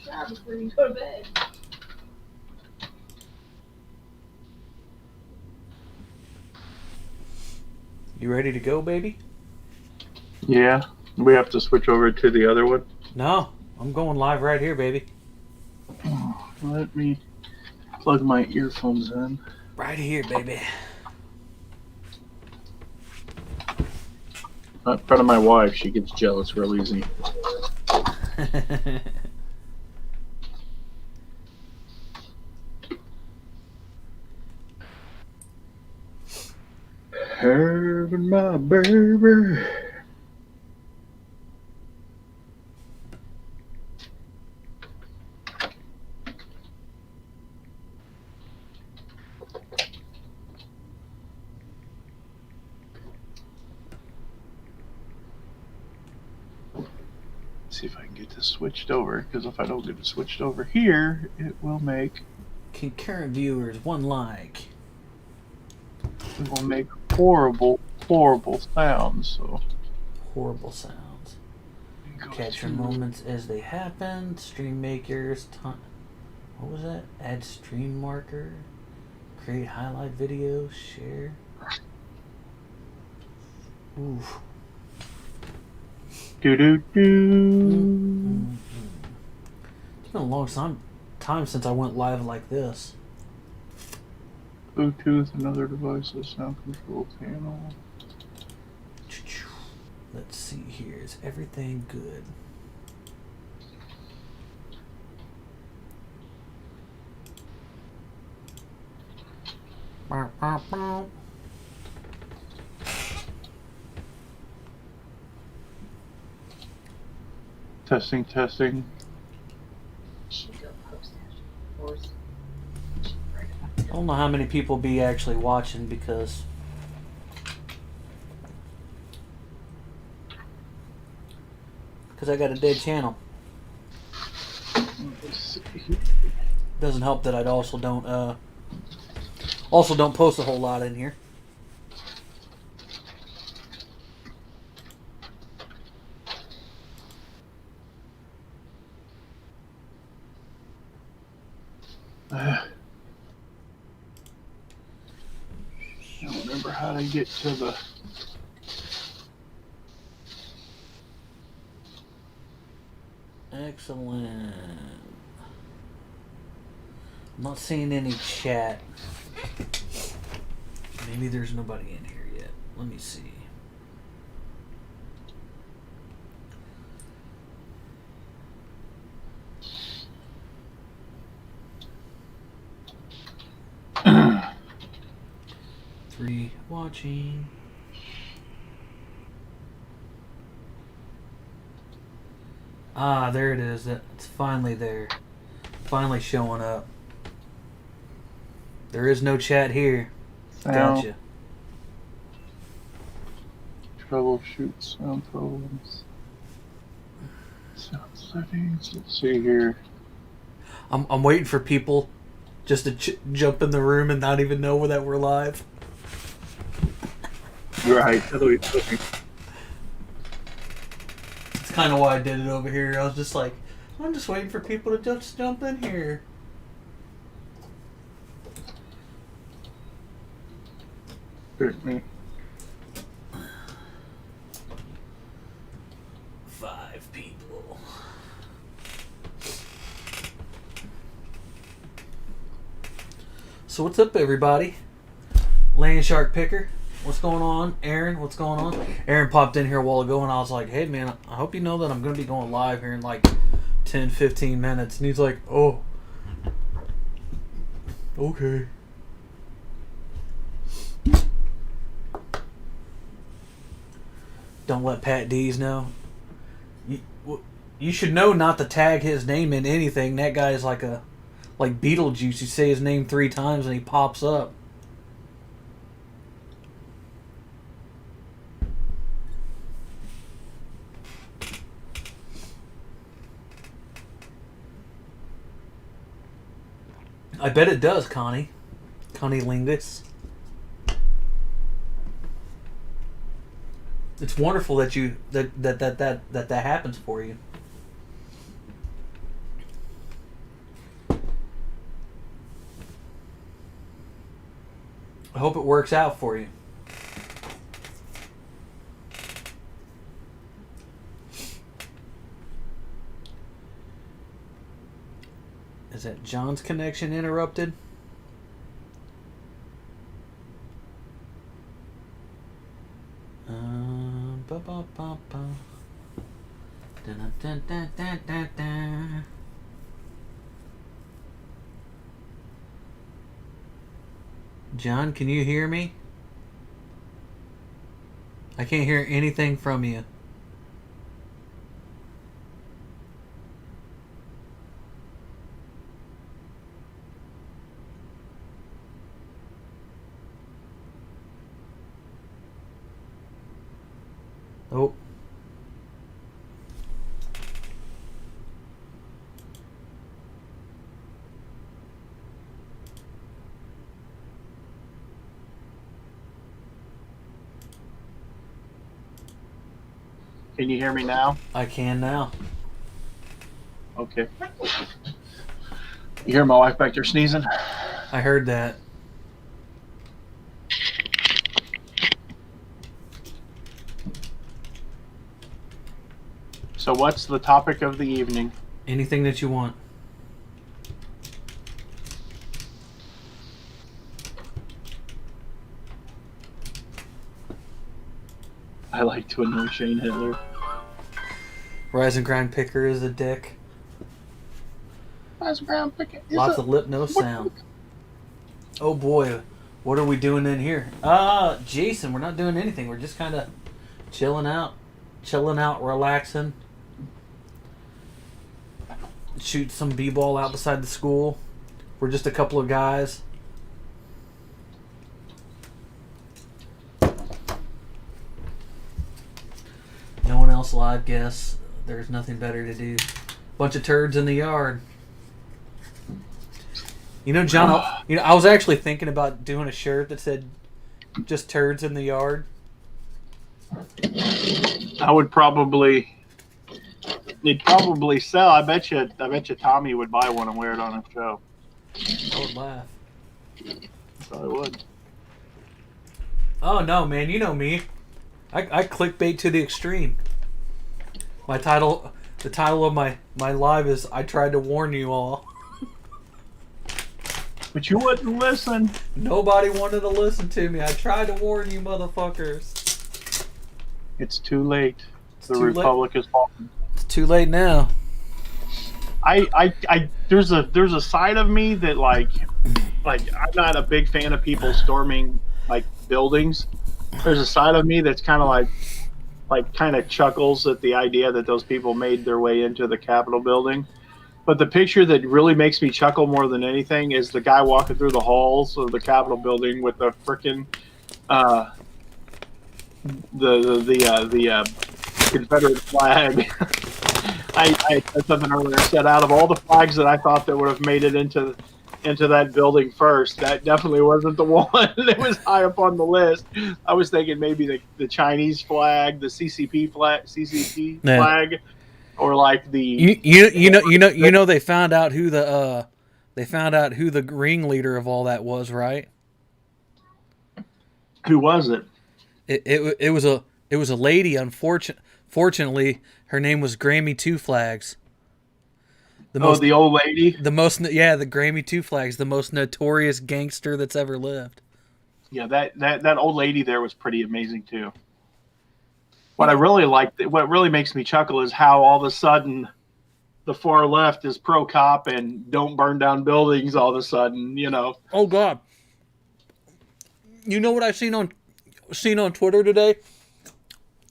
subscribe before you go to bed. You ready to go, baby? Yeah. We have to switch over to the other one. No, I'm going live right here, baby. Let me plug my earphones in. Right here, baby. In front of my wife, she gets jealous real easy. Having my baby. See if I can get this switched over, because if I don't get it switched over here, it will make Concurrent viewers, one like. it will make horrible, horrible sounds. So Horrible sounds. go Capture to- moments as they happen. Stream makers. What was that? Add stream marker. Create highlight videos. Share. Oof. Do do do. Mm-hmm. It's been a long time since I went live like this. Bluetooth and other devices, sound control panel. Let's see here. Is everything good? Testing, testing. She go post after. I don't know how many people be actually watching because I got a dead channel. Doesn't help that I also don't post a whole lot in here. I don't remember how to get to the. Excellent. I'm not seeing any chat. Maybe there's nobody in here yet. Let me see. Three watching. Ah, there it is. It's finally there. Finally showing up. There is no chat here. Gotcha. Troubleshoot sound problems. Sound settings. Let's see here. I'm waiting for people just to jump in the room and not even know that we're live. Right. That's kind of why I did it over here. I was just like, I'm just waiting for people to just jump in here. Certainly. 5 people. So what's up, everybody? Land Shark Picker, what's going on? Aaron, what's going on? Aaron popped in here a while ago and I was like, hey man, I hope you know that I'm going to be going live here in like 10-15 minutes. And he's like, oh, okay. Don't let Pat D's know. You should know not to tag his name in anything. That guy is like Beetlejuice. You say his name 3 times and he pops up. I bet it does, Connie. Connie Lingus. It's wonderful that that happens for you. I hope it works out for you. Is that John's connection interrupted? Ba ba ba ba. Dun, dun, dun, dun, dun, dun. John, can you hear me? I can't hear anything from you. Oh. Can you hear me now? I can now. Okay. You hear my wife back there sneezing? I heard that. So what's the topic of the evening? Anything that you want. I like to annoy Shane Hitler. Rise and grind picker is a dick. Rise and grind picker. Lots of lip, no sound. Oh boy, what are we doing in here? Jason, we're not doing anything. We're just kind of chilling out, relaxing. Shoot some b-ball out beside the school. We're just a couple of guys. No one else live guests. There's nothing better to do. Bunch of turds in the yard. You know, John, I was actually thinking about doing a shirt that said just turds in the yard. I would probably... It'd probably sell. I bet you Tommy would buy one and wear it on a show. I would laugh. So I would. Oh no, man! You know me. I clickbait to the extreme. The title of my live is "I tried to warn you all." But you wouldn't listen. Nobody wanted to listen to me. I tried to warn you, motherfuckers. It's too late. The too Republic is falling. It's too late now. There's a side of me that like I'm not a big fan of people storming like buildings. There's a side of me that's kind of like kind of chuckles at the idea that those people made their way into the Capitol building. But the picture that really makes me chuckle more than anything is the guy walking through the halls of the Capitol building with the frickin' the Confederate flag. I said something earlier. I said out of all the flags that I thought that would have made it into that building first, that definitely wasn't the one that was high up on the list. I was thinking maybe the Chinese flag, the CCP flag, or like the you know they found out who the ringleader of all that was, right? Who was it? It was a lady. Fortunately, her name was Grammy Two Flags. The old lady. The Grammy Two Flags, the most notorious gangster that's ever lived. Yeah, that old lady there was pretty amazing too. What I really liked, what really makes me chuckle, is how all of a sudden the far left is pro cop and don't burn down buildings. All of a sudden, you know. Oh God! You know what I've seen on Twitter today?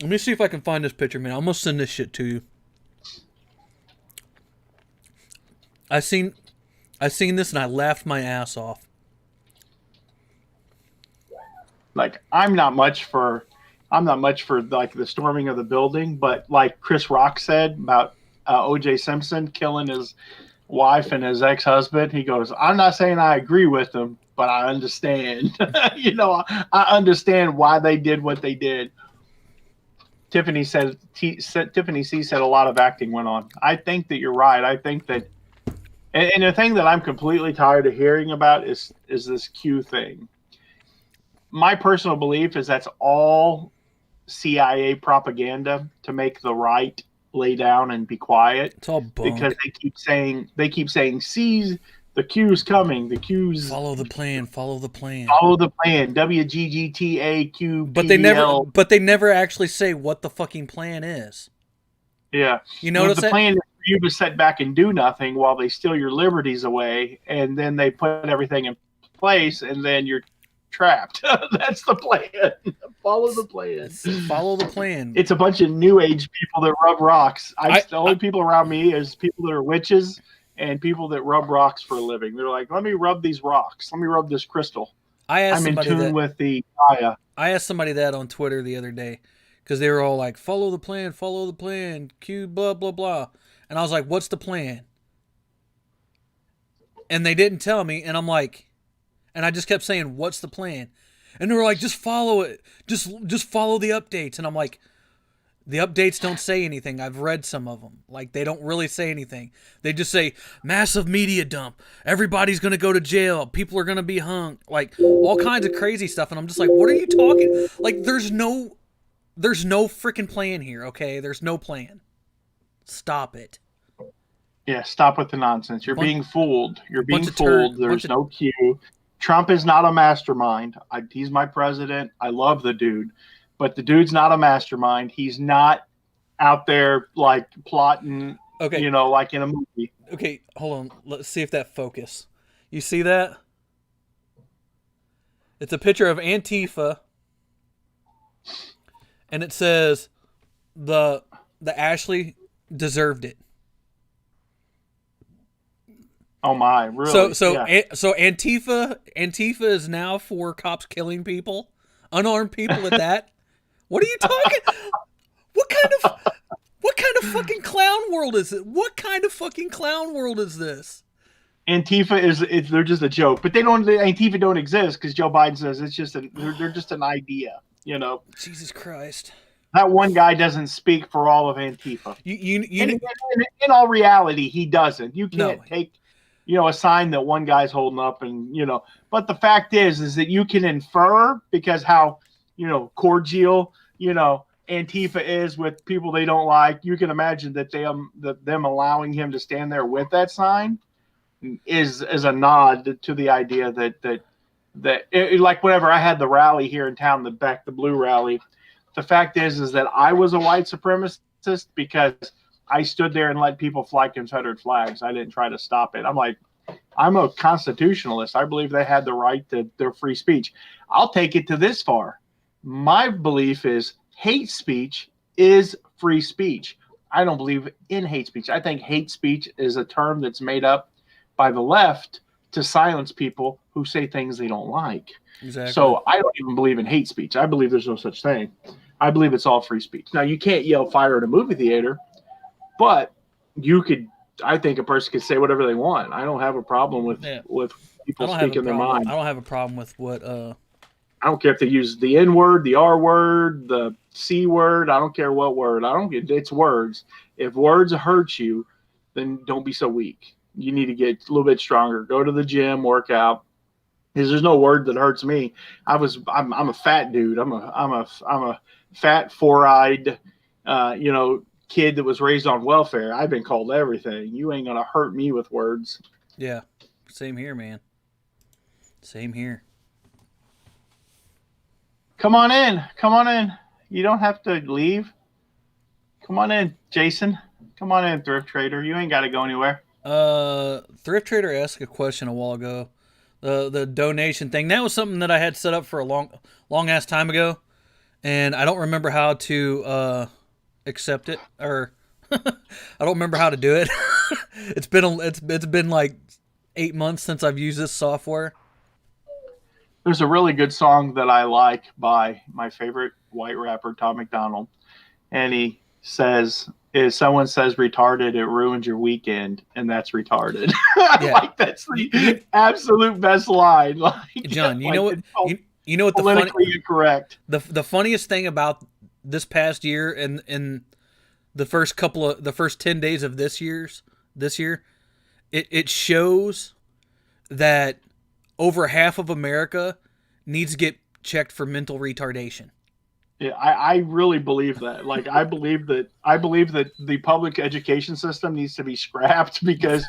Let me see if I can find this picture, man. I'm gonna send this shit to you. I seen this and I laughed my ass off. Like I'm not much for like the storming of the building, but like Chris Rock said about O.J. Simpson killing his wife and his ex-husband, he goes, "I'm not saying I agree with them, but I understand." You know, I understand why they did what they did. Tiffany C said a lot of acting went on. I think that you're right. I think that, and the thing that I'm completely tired of hearing about is this Q thing. my personal belief is that's all CIA propaganda to make the right lay down and be quiet. It's all bunk. Because they keep saying, "See, the Q's coming. The Q's Follow the plan. Follow the plan. follow the plan. WGGTAQ. But they never actually say what the fucking plan is. Yeah. You notice the plan is for you to sit back and do nothing while they steal your liberties away, and then they put everything in place, and then you're trapped. That's the plan. Follow the plan. Follow the plan. It's a bunch of new age people that rub rocks. The only people around me is people that are witches and people that rub rocks for a living. They're like, let me rub these rocks. Let me rub this crystal. I'm in tune with the Gaia. I asked somebody that on Twitter the other day because they were all like, follow the plan, Q, blah, blah, blah. And I was like, what's the plan? And they didn't tell me. And I'm like, and I just kept saying, what's the plan? And they were like, just follow it. Just follow the updates. And I'm like, the updates don't say anything. I've read some of them. Like, they don't really say anything. They just say, massive media dump. Everybody's going to go to jail. People are going to be hung. Like, all kinds of crazy stuff. And I'm just like, what are you talking? Like, there's no freaking plan here, okay? There's no plan. Stop it. Yeah, stop with the nonsense. You're being fooled. You're being fooled. There's no Q. Trump is not a mastermind. He's my president. I love the dude. But the dude's not a mastermind. He's not out there like plotting, like in a movie. Okay, hold on. Let's see if that focus. You see that? It's a picture of Antifa. And it says the Ashley deserved it. Oh my, really? So Antifa is now for cops killing people, unarmed people at that. What are you talking? What kind of fucking clown world is it? What kind of fucking clown world is this? Antifa they're just a joke, but Antifa don't exist because Joe Biden says they're just an idea, Jesus Christ. That one guy doesn't speak for all of Antifa. In all reality, he doesn't. You can't take a sign that one guy's holding up and, but the fact is that you can infer because how, cordial, Antifa is with people they don't like. You can imagine that them allowing him to stand there with that sign is a nod to the idea that like whenever I had the rally here in town, the blue rally, the fact is that I was a white supremacist because I stood there and let people fly Confederate flags. I didn't try to stop it. I'm like, I'm a constitutionalist. I believe they had the right to their free speech. I'll take it to this far. My belief is hate speech is free speech. I don't believe in hate speech. I think hate speech is a term that's made up by the left to silence people who say things they don't like. Exactly. So I don't even believe in hate speech. I believe there's no such thing. I believe it's all free speech. Now, you can't yell fire at a movie theater, but I think a person could say whatever they want. I don't have a problem with people speaking their mind. I don't have a problem with what I don't care if they use the N word, the R word, the C word. I don't care what word. It's words. If words hurt you, then don't be so weak. You need to get a little bit stronger. Go to the gym, work out. Because there's no word that hurts me. I'm a fat dude. I'm a fat, four-eyed, kid that was raised on welfare. I've been called everything. You ain't gonna hurt me with words. Yeah, same here, man. Same here. Come on in. You don't have to leave. Come on in, Jaysin. Come on in, Thrift Trader. You ain't got to go anywhere. Thrift Trader asked a question a while ago. The donation thing. That was something that I had set up for a long ass time ago, and I don't remember how to accept it, or I don't remember how to do it. It's been like 8 months since I've used this software. There's a really good song that I like by my favorite white rapper, Tom McDonald. And he says, if someone says retarded, it ruins your weekend. And that's retarded. Yeah. Like, that's the absolute best line. Like, John, you know what? You know what politically incorrect. The funniest thing about this past year and the first 10 days of this year, it shows that over half of America needs to get checked for mental retardation. Yeah, I really believe that. Like, I believe that the public education system needs to be scrapped because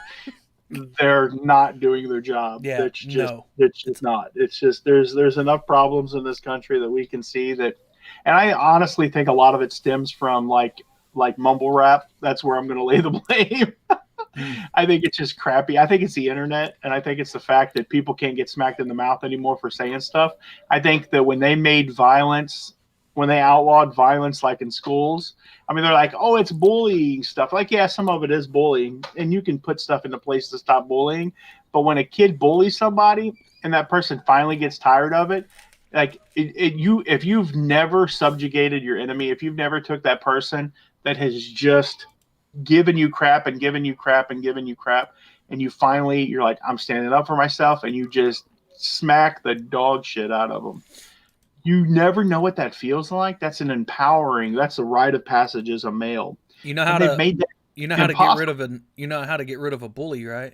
they're not doing their job. Yeah, no. It's just not. It's just there's enough problems in this country that we can see that, and I honestly think a lot of it stems from like mumble rap. That's where I'm going to lay the blame. I think it's just crappy. I think it's the internet, and I think it's the fact that people can't get smacked in the mouth anymore for saying stuff. I think that when they outlawed violence, like in schools, I mean, they're like, oh, it's bullying stuff. Like, yeah, some of it is bullying, and you can put stuff into place to stop bullying. But when a kid bullies somebody and that person finally gets tired of it, like if you've never subjugated your enemy, if you've never took that person that has just given you crap and given you crap and given you crap, and you're like, I'm standing up for myself, and you just smack the dog shit out of them. You never know what that feels like. That's that's a rite of passage as a male. You know And how they've to made that you know how to get impossible. rid of how to get rid of a bully, right?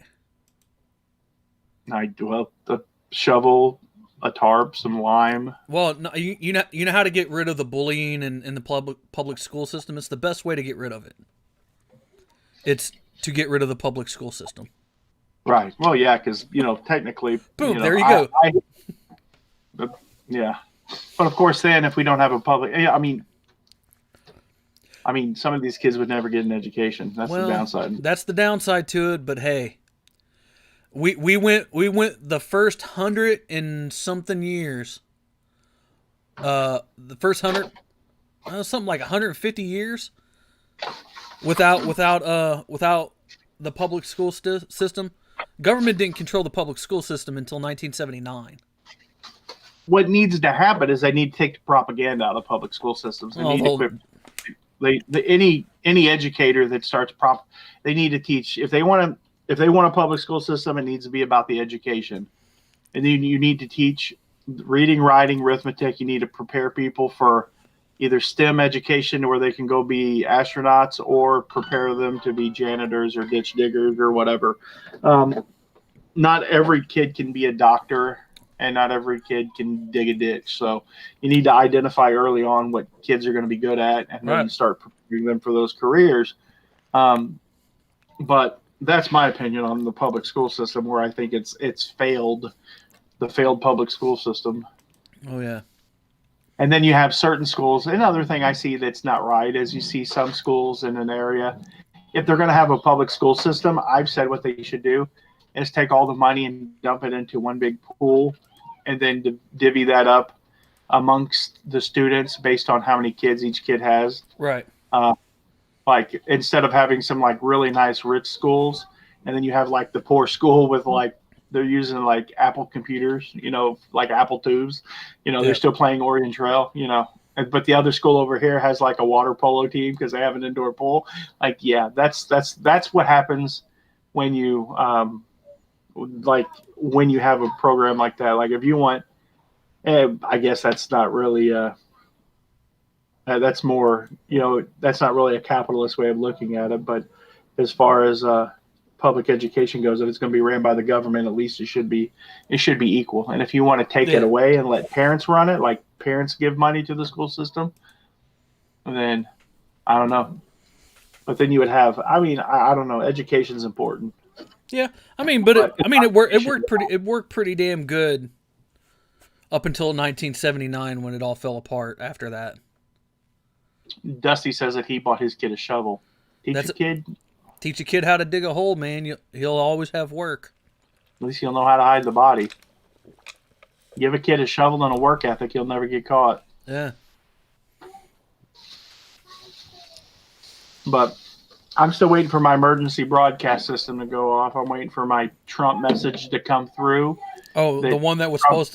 The shovel, a tarp, some lime. Well, no, you know how to get rid of the bullying in the public school system. It's the best way to get rid of it. It's to get rid of the public school system. Right. Well, yeah, because technically, boom. There you go. Yeah, but of course, then if we don't have a public, I mean, some of these kids would never get an education. That's the downside. That's the downside to it. But hey, we went the first 100 and something years. The first 100, something like 150 years, without the public school system. Government didn't control the public school system until 1979. What needs to happen is they need to take the propaganda out of public school systems. They need to any educator that starts they need to teach if they want a public school system, it needs to be about the education. And then you need to teach reading, writing, arithmetic. You need to prepare people for either STEM education where they can go be astronauts, or prepare them to be janitors or ditch diggers or whatever. Not every kid can be a doctor, and not every kid can dig a ditch. So you need to identify early on what kids are going to be good at, and then start preparing them for those careers. But that's my opinion on the public school system, where I think it's failed, the failed public school system. Oh, yeah. And then you have certain schools. Another thing I see that's not right is you see some schools in an area, if they're going to have a public school system, I've said what they should do is take all the money and dump it into one big pool, and then divvy that up amongst the students based on how many kids each kid has. Right. Like, instead of having some like really nice rich schools, and then you have like the poor school with like, they're using like Apple computers, like Apple tubes, they're still playing Oregon Trail, but the other school over here has like a water polo team because they have an indoor pool. Like, yeah, that's what happens when you, when you have a program like that. Like, if you want, I guess that's not really, that's more, that's not really a capitalist way of looking at it. But as far as public education goes, if it's going to be ran by the government, at least it should be equal. And if you want to take it away and let parents run it, like parents give money to the school system, then I don't know. But then you would have, I don't know. Education's important. Yeah, it worked pretty damn good up until 1979 when it all fell apart. After that, Dusty says that he bought his kid a shovel. Teach a kid how to dig a hole, man. He'll always have work. At least he'll know how to hide the body. Give a kid a shovel and a work ethic, he'll never get caught. Yeah. But I'm still waiting for my emergency broadcast system to go off. I'm waiting for my Trump message to come through. Oh, the one that was supposed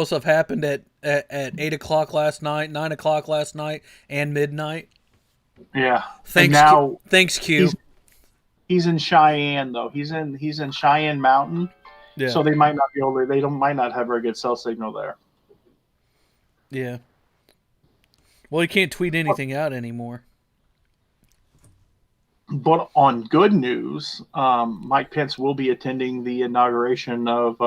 to have happened at 8:00 last night, 9:00 last night, and midnight. Yeah. Thanks, Q. He's in Cheyenne though. He's in Cheyenne Mountain. Yeah. So they might not be able to. Might not have very good cell signal there. Yeah. Well, he can't tweet anything out anymore. But on good news, Mike Pence will be attending the inauguration of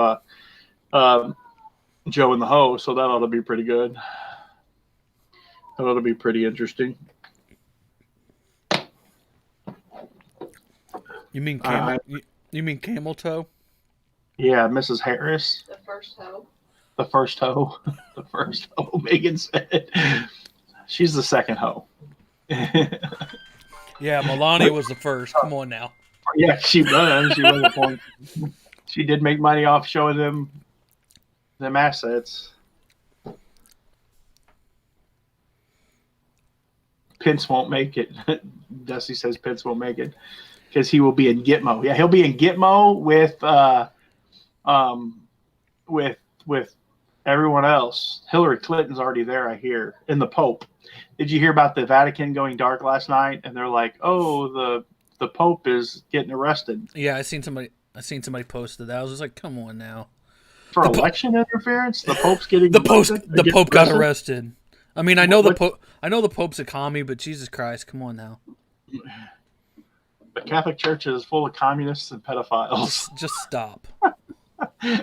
Joe and the Ho, so that ought to be pretty good. That ought to be pretty interesting. You mean camel? You mean camel toe? Yeah, Mrs. Harris. The first hoe. The first hoe. The first hoe, Megan said. She's the second hoe. Yeah, Melania was the first. Come on now. Yeah, she was. She was a point. She did make money off showing them assets. Pence won't make it. Dusty says Pence won't make it because he will be in Gitmo. Yeah, he'll be in Gitmo with everyone else. Hillary Clinton's already there, I hear, and the Pope. Did you hear about the Vatican going dark last night? And they're like, "Oh, the Pope is getting arrested." Yeah, I seen somebody posted that. I was just like, "Come on now." For election interference, the Pope's getting the Pope got arrested. I mean, I know the Pope's a commie, but Jesus Christ, come on now. The Catholic Church is full of communists and pedophiles. Just stop.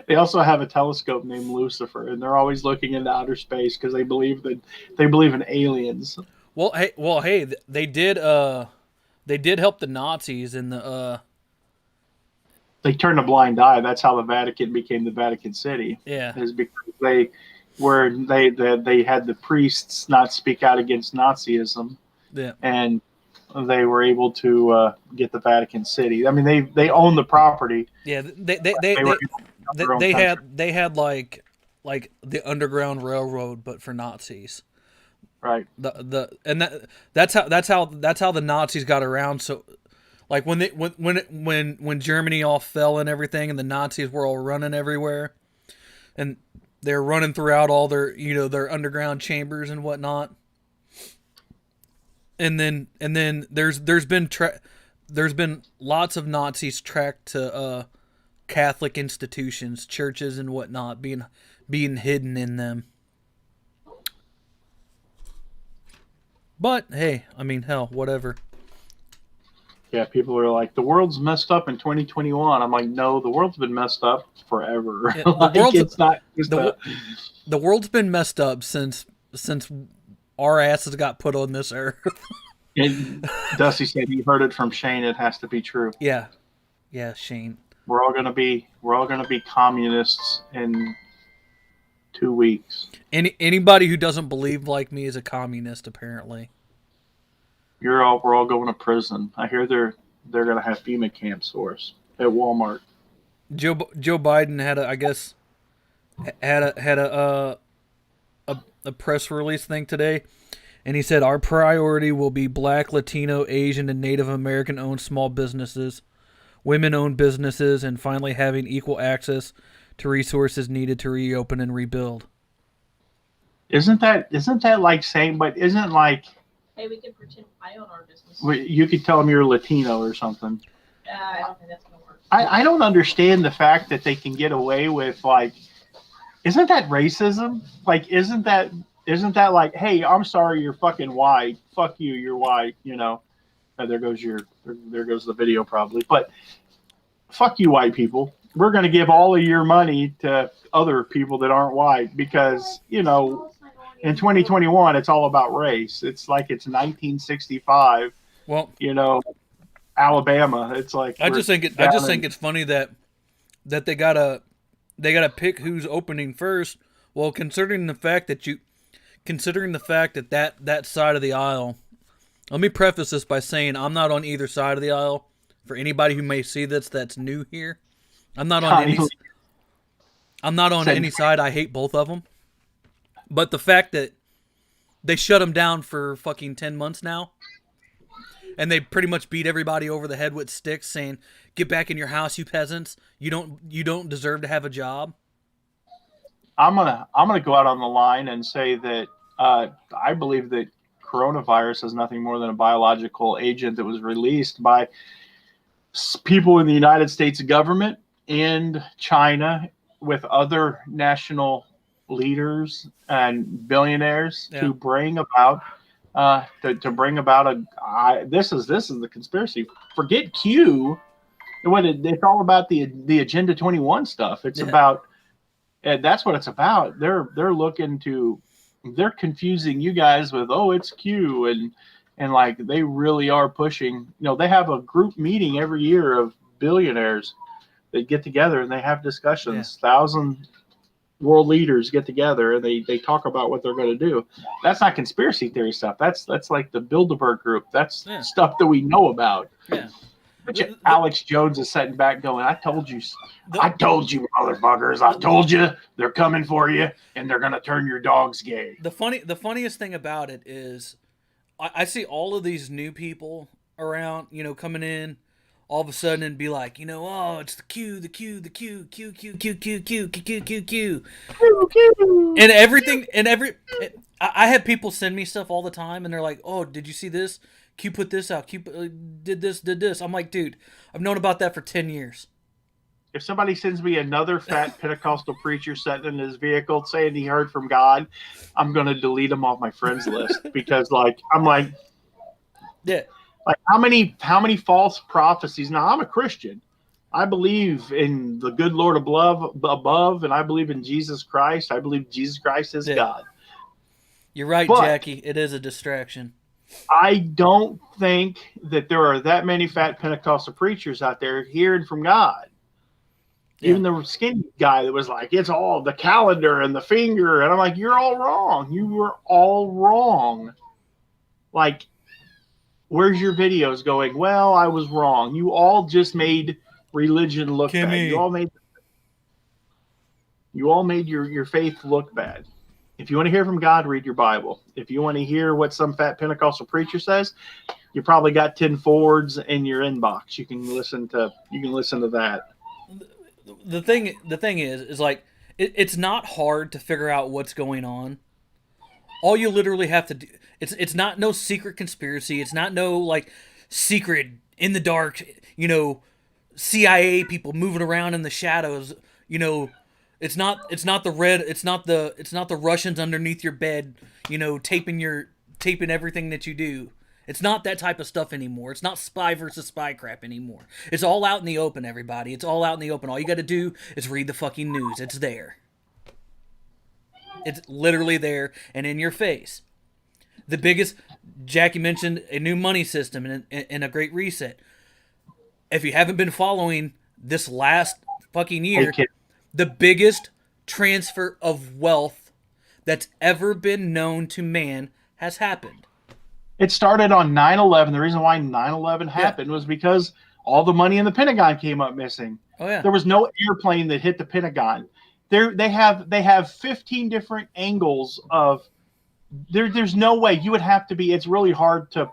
They also have a telescope named Lucifer, and they're always looking into outer space because they believe in aliens. Well, hey, they did help the Nazis in the. They turned a blind eye. That's how the Vatican became the Vatican City. Yeah, is because they had the priests not speak out against Nazism. Yeah, and they were able to get the Vatican City. I mean, they own the property. Yeah, they had like the Underground Railroad, but for Nazis. Right. That's how the Nazis got around. So, like when Germany all fell and everything, and the Nazis were all running everywhere, and they're running throughout all their their underground chambers and whatnot. And then there's been lots of Nazis tracked to Catholic institutions, churches, and whatnot, being hidden in them. But hey, I mean, hell, whatever. Yeah, people are like, the world's messed up in 2021. I'm like, no, the world's been messed up forever. Yeah, the world's been messed up since our asses got put on this earth. And Dusty said he heard it from Shane. It has to be true. Yeah, Shane. We're all gonna be communists in 2 weeks. Anybody who doesn't believe like me is a communist, apparently. We're all going to prison. I hear they're gonna have FEMA camps for us at Walmart. Joe Biden had a press release thing today, and he said our priority will be Black, Latino, Asian, and Native American owned small businesses, women-owned businesses, and finally having equal access to resources needed to reopen and rebuild. Isn't that like saying? But isn't like, hey, we can pretend I own our business. You could tell them you're Latino or something. I don't think that's gonna work. I don't understand the fact that they can get away with like. Isn't that racism? Like, isn't that like, hey, I'm sorry, you're fucking white. Fuck you, you're white. You know, there goes the video probably. But fuck you, white people. We're going to give all of your money to other people that aren't white because, in 2021, it's all about race. It's like it's 1965. Well, Alabama. It's like I just think it's funny that they gotta pick who's opening first. Well, considering the fact that that side of the aisle. Let me preface this by saying I'm not on either side of the aisle. For anybody who may see this that's new here, I'm not on any side. I hate both of them. But the fact that they shut them down for fucking 10 months now, and they pretty much beat everybody over the head with sticks, saying, "Get back in your house, you peasants. You don't deserve to have a job." I'm gonna go out on the line and say that I believe that coronavirus is nothing more than a biological agent that was released by people in the United States government and China with other national leaders and billionaires to bring about this is the conspiracy. Forget Q. It's all about the Agenda 21 stuff. It's And that's what it's about. They're confusing you guys with, oh, it's Q, and like they really are pushing. They have a group meeting every year of billionaires that get together and they have discussions. 1,000 world leaders get together and they talk about what they're going to do. That's not conspiracy theory stuff. That's like the Bilderberg group. That's stuff that we know about. Yeah. But Alex Jones is sitting back going, I told you, motherfuckers. I told you they're coming for you and they're going to turn your dogs gay. The funniest thing about it is I see all of these new people around, coming in all of a sudden and be like, oh, it's the Q. And everything, I have people send me stuff all the time and they're like, oh, did you see this? Q put this out. Q did this. I'm like, dude, I've known about that for 10 years. If somebody sends me another fat Pentecostal preacher sitting in his vehicle saying he heard from God, I'm going to delete him off my friends list because yeah. Like how many false prophecies? Now I'm a Christian. I believe in the good Lord above, and I believe in Jesus Christ. I believe Jesus Christ is God. You're right, but Jackie. It is a distraction. I don't think that there are that many fat Pentecostal preachers out there hearing from God. Yeah. Even the skinny guy that was like, it's all the calendar and the finger. And I'm like, you're all wrong. You were all wrong. Like, where's your videos going? Well, I was wrong. You all just made religion look bad. You all made your faith look bad. If you want to hear from God, read your Bible. If you want to hear what some fat Pentecostal preacher says, you probably got 10 forwards in your inbox. You can listen to that. The thing is like it's not hard to figure out what's going on. All you literally have to do, it's not no secret conspiracy. It's not no like secret in the dark, CIA people moving around in the shadows, It's not the Russians underneath your bed, taping everything that you do. It's not that type of stuff anymore. It's not spy versus spy crap anymore. It's all out in the open, everybody. It's all out in the open. All you got to do is read the fucking news. It's there. It's literally there and in your face. The biggest, Jackie mentioned a new money system and a great reset. If you haven't been following this last fucking year, the biggest transfer of wealth that's ever been known to man has happened. It started on 9/11. The reason why 9/11 happened was because all the money in the Pentagon came up missing. Oh yeah. There was no airplane that hit the Pentagon. They have 15 different angles of there's no way you would have to be. It's really hard to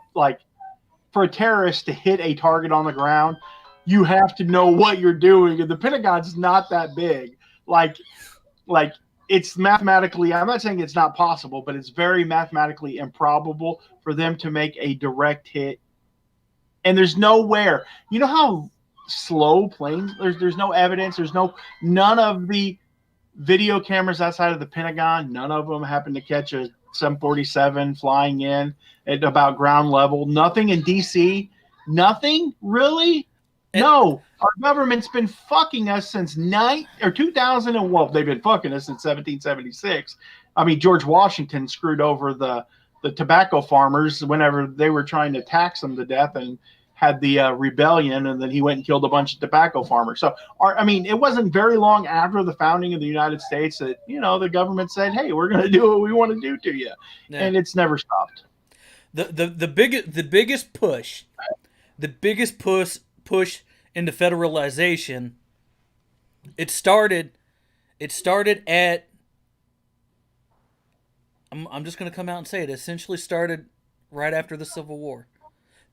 for a terrorist to hit a target on the ground. You have to know what you're doing, and the Pentagon's not that big. Like it's mathematically, I'm not saying it's not possible, but it's very mathematically improbable for them to make a direct hit. And there's nowhere. You know how slow planes, there's no evidence, none of the video cameras outside of the Pentagon, none of them happen to catch a 747 flying in at about ground level. Nothing in DC. Nothing, really? No, our government's been fucking us since 2000 and well, they've been fucking us since 1776. I mean, George Washington screwed over the tobacco farmers whenever they were trying to tax them to death and had the rebellion, and then he went and killed a bunch of tobacco farmers. So, it wasn't very long after the founding of the United States that the government said, "Hey, we're going to do what we want to do to you," and it's never stopped. The biggest push into federalization, it started at, I'm just going to come out and say it, essentially started right after the Civil War.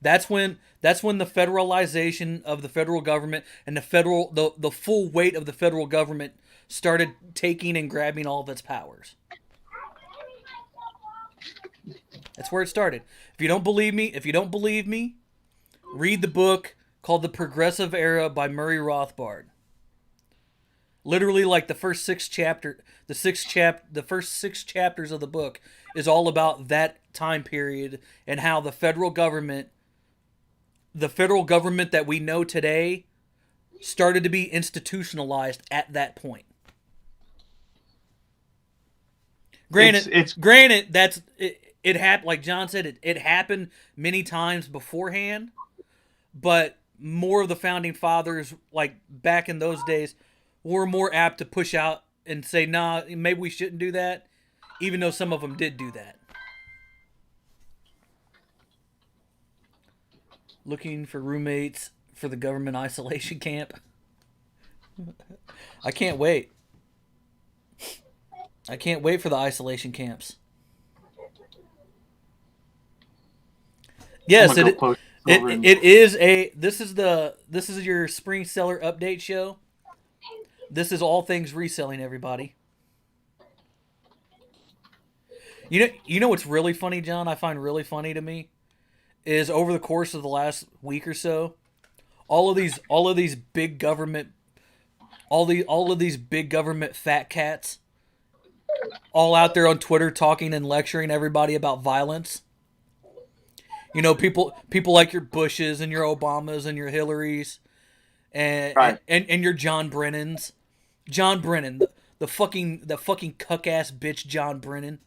That's when the federalization of the federal government and the full weight of the federal government started taking and grabbing all of its powers. That's where it started. If you don't believe me, read the book called The Progressive Era by Murray Rothbard. Literally, like the first six chapters of the book is all about that time period and how the federal government that we know today started to be institutionalized at that point. Granted, that's it happened. Like John said, it happened many times beforehand, but more of the founding fathers, like back in those days, were more apt to push out and say, "Nah, maybe we shouldn't do that," even though some of them did do that. Looking for roommates for the government isolation camp. I can't wait. I can't wait for the isolation camps. Yes, it is a. This is your spring seller update show. This is all things reselling, everybody. You know what's really funny, John? I find really funny to me is over the course of the last week or so, all of these big government, all of these big government fat cats, all out there on Twitter talking and lecturing everybody about violence. You know, people like your Bushes and your Obamas and your Hillarys, and Right. and your John Brennans, John Brennan, the fucking cuck ass bitch John Brennan,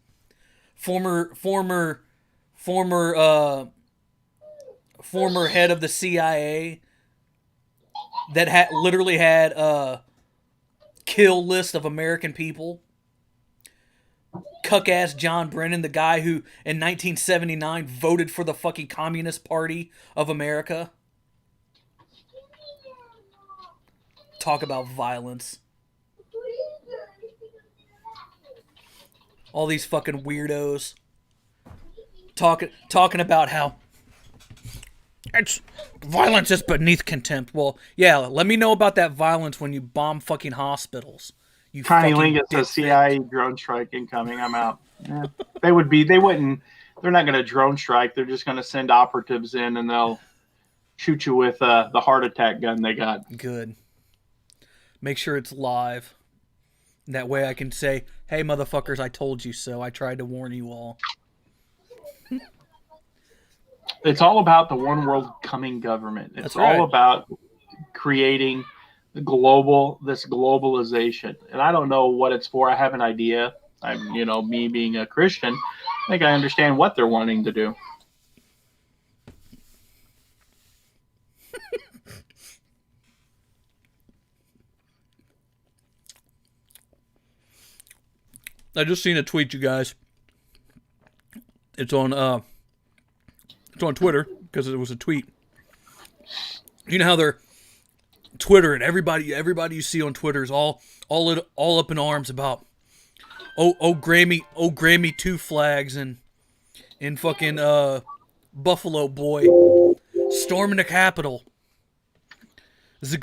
former head of the CIA that literally had a kill list of American people. Cuck ass John Brennan, the guy who in 1979 voted for the fucking Communist Party of America. Talk about violence. All these fucking weirdos talking about how it's violence is beneath contempt. Well, yeah, let me know about that violence when you bomb fucking hospitals. You Tiny fucking Lingus says CIA drone strike incoming. I'm out. Yeah. They wouldn't. They're not going to drone strike. They're just going to send operatives in and they'll shoot you with the heart attack gun they got. Good. Make sure it's live. That way I can say, hey, motherfuckers, I told you so. I tried to warn you all. It's all about the one world coming government. It's all about creating this globalization. And I don't know what it's for. I have an idea. Me being a Christian, I think I understand what they're wanting to do. I just seen a tweet, you guys. It's on Twitter because it was a tweet. You know how they're Twitter and everybody you see on Twitter is all up in arms about Grammy 2 flags and fucking Buffalo Boy storming the Capitol. This is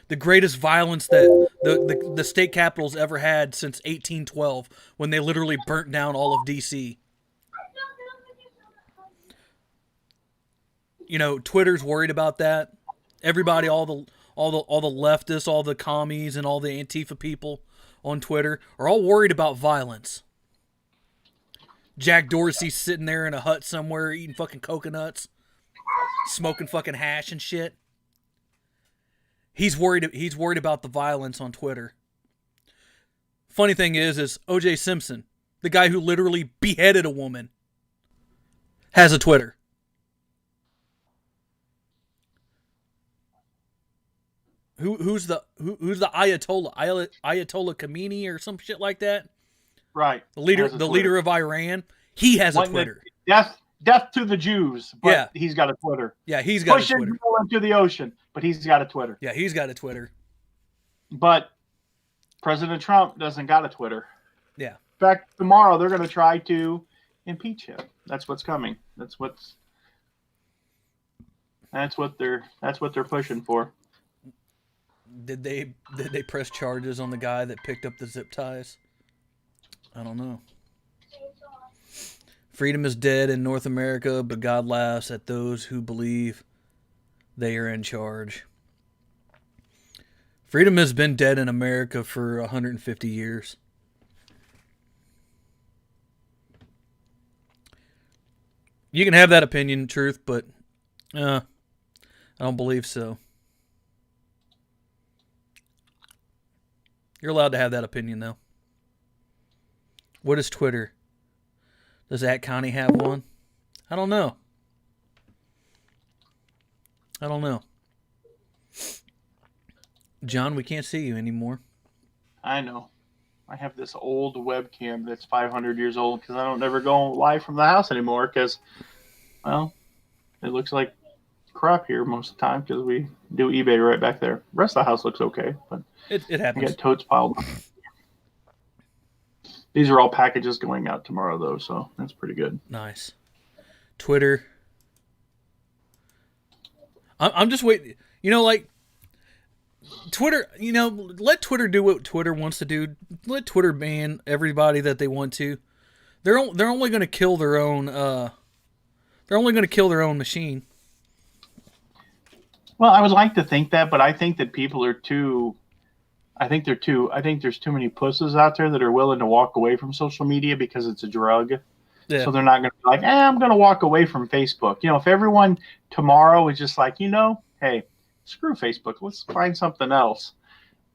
the greatest violence that the state capitol's ever had since 1812 when they literally burnt down all of DC. You know, Twitter's worried about that. Everybody, all the leftists, all the commies, and all the Antifa people on Twitter are all worried about violence. Jack Dorsey's sitting there in a hut somewhere eating fucking coconuts, smoking fucking hash and shit. He's worried about the violence on Twitter. Funny thing is O.J. Simpson, the guy who literally beheaded a woman, has a Twitter. Who's the Ayatollah? Ayatollah Khamenei or some shit like that? Right. The leader of Iran. He has a Twitter. Death to the Jews. But yeah. He's got a Twitter. Yeah, he's got a Twitter. Pushing people into the ocean, but he's got a Twitter. Yeah, he's got a Twitter. But President Trump doesn't got a Twitter. Yeah. In fact, tomorrow they're going to try to impeach him. That's what's coming. That's what they're pushing for. Did they press charges on the guy that picked up the zip ties? I don't know. Freedom is dead in North America, but God laughs at those who believe they are in charge. Freedom has been dead in America for 150 years. You can have that opinion, Truth, but I don't believe so. You're allowed to have that opinion, though. What is Twitter? Does that Connie have one? I don't know. John, we can't see you anymore. I know. I have this old webcam that's 500 years old because I don't ever go live from the house anymore because, well, it looks like crap here most of the time because we do eBay right back there. The rest of the house looks okay, but It I happens. got totes piled up. These are all packages going out tomorrow, though, so that's pretty good. Nice. Twitter. I'm just waiting. Like Twitter. Let Twitter do what Twitter wants to do. Let Twitter ban everybody that they want to. They're only going to kill their own. They're only going to kill their own machine. Well, I would like to think that, but I think that people are too. I think there's too many pussies out there that are willing to walk away from social media because it's a drug. Yeah. So they're not going to be like, I'm going to walk away from Facebook. If everyone tomorrow is just like, hey, screw Facebook. Let's find something else.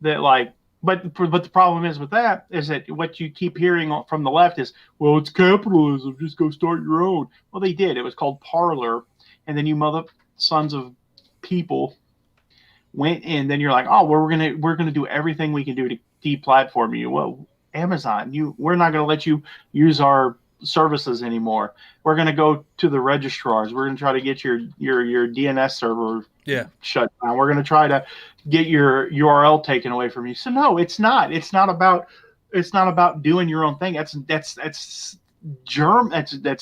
But the problem is with that is that what you keep hearing from the left is, well, it's capitalism. Just go start your own. Well, they did. It was called Parler. And then you mother sons of people went in. Then you're like, oh, well, we're gonna do everything we can do to deplatform you. Well, Amazon, we're not gonna let you use our services anymore. We're gonna go to the registrars. We're gonna try to get your DNS server shut down. We're gonna try to get your URL taken away from you. So no, it's not. It's not about doing your own thing. That's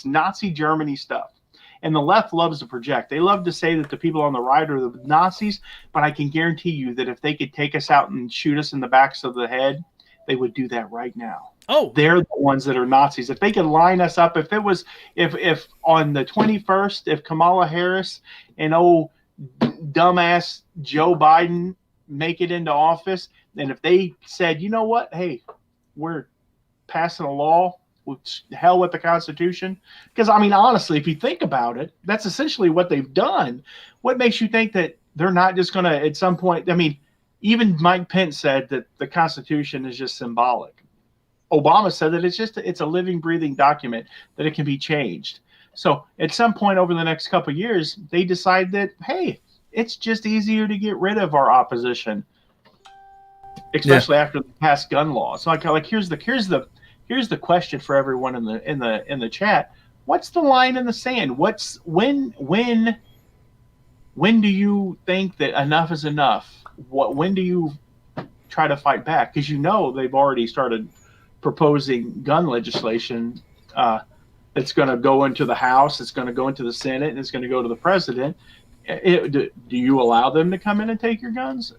Nazi Germany stuff. And the left loves to project. They love to say that the people on the right are the Nazis, but I can guarantee you that if they could take us out and shoot us in the backs of the head, they would do that right now. Oh, they're the ones that are Nazis. If they could line us up, if on the 21st, if Kamala Harris and dumbass Joe Biden make it into office, and if they said, you know what, hey, we're passing a law, hell with the Constitution. Because, honestly, if you think about it, that's essentially what they've done. What makes you think that they're not just going to, at some point, even Mike Pence said that the Constitution is just symbolic. Obama said that it's a living, breathing document, that it can be changed. So at some point over the next couple of years, they decide that, hey, it's just easier to get rid of our opposition, especially after the past gun law. So here's the question for everyone in the chat. What's the line in the sand? When do you think that enough is enough? When do you try to fight back? Because they've already started proposing gun legislation that's going to go into the House, it's going to go into the Senate, and it's going to go to the president. Do you allow them to come in and take your guns?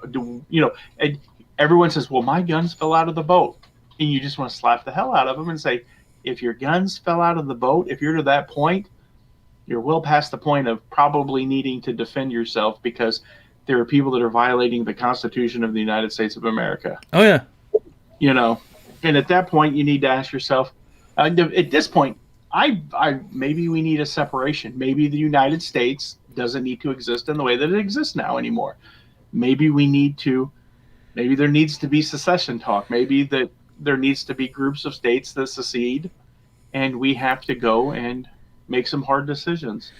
Everyone says, well, my guns fell out of the boat. And you just want to slap the hell out of them and say, if your guns fell out of the boat, if you're to that point, you're well past the point of probably needing to defend yourself because there are people that are violating the Constitution of the United States of America. Oh, yeah. And at that point, you need to ask yourself, at this point, maybe we need a separation. Maybe the United States doesn't need to exist in the way that it exists now anymore. Maybe there needs to be secession talk. Maybe that there needs to be groups of states that secede, and we have to go and make some hard decisions.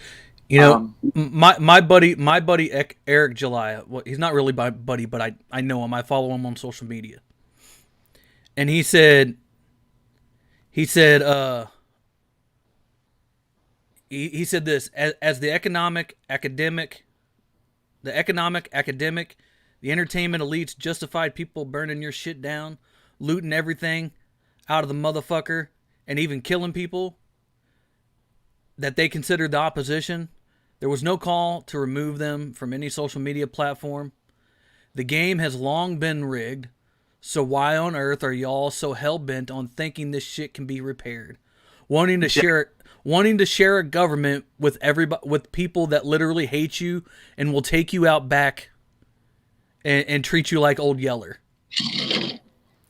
My buddy Eric July. Well, he's not really my buddy, but I know him. I follow him on social media, and he said this as the economic, academic, the entertainment elites justified people burning your shit down, looting everything out of the motherfucker, and even killing people that they considered the opposition. There was no call to remove them from any social media platform. The game has long been rigged, so why on earth are y'all so hell-bent on thinking this shit can be repaired? Wanting to share a government with with people that literally hate you and will take you out back and treat you like old Yeller.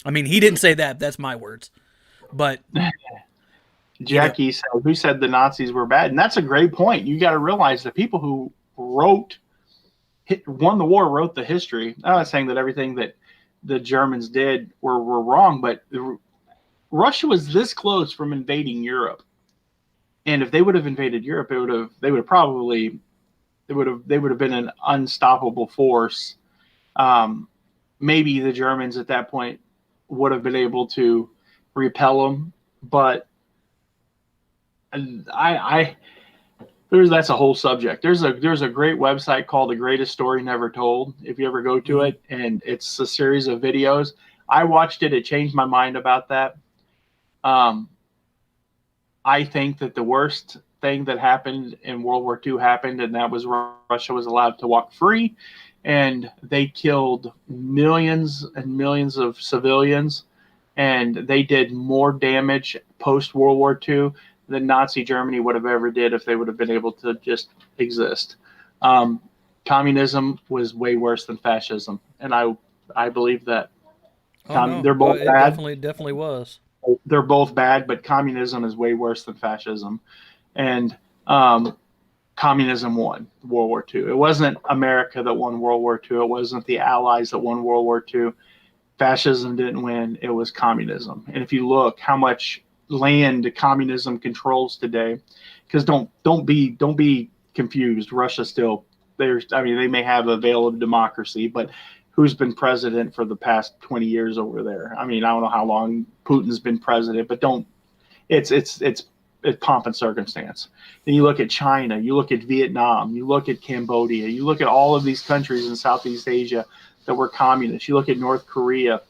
He didn't say that. That's my words. But Jackie said, who said the Nazis were bad? And that's a great point. You got to realize the people who won the war wrote the history. I'm not saying that everything that the Germans did were wrong, but Russia was this close from invading Europe, and if they would have invaded Europe, they would have probably they would have been an unstoppable force. Um, Maybe the Germans at that point would have been able to repel them, but I that's a whole subject. There's a great website called The Greatest Story Never Told. If you ever go to it, and it's a series of videos. I watched it. It changed my mind about that. Um, I think that the worst thing that happened in World War II happened, and that was Russia was allowed to walk free, and they killed millions and millions of civilians, and they did more damage post World War II than Nazi Germany would have ever did if they would have been able to just exist. Um, Communism was way worse than fascism, and I believe that. Oh no, They're both it bad. definitely was. They're both bad, but communism is way worse than fascism. And um, communism won World War II. It wasn't America that won World War II. It wasn't the Allies that won World War II. Fascism didn't win. It was communism. And if you look how much land communism controls today, because don't be confused. Russia still there's I mean they may have a veil of democracy, but who's been president for the past 20 years over there? I mean, I don't know how long Putin's been president, but don't it's pomp and circumstance. Then you look at China, you look at Vietnam, you look at Cambodia, you look at all of these countries in Southeast Asia that were communist. You look at North Korea,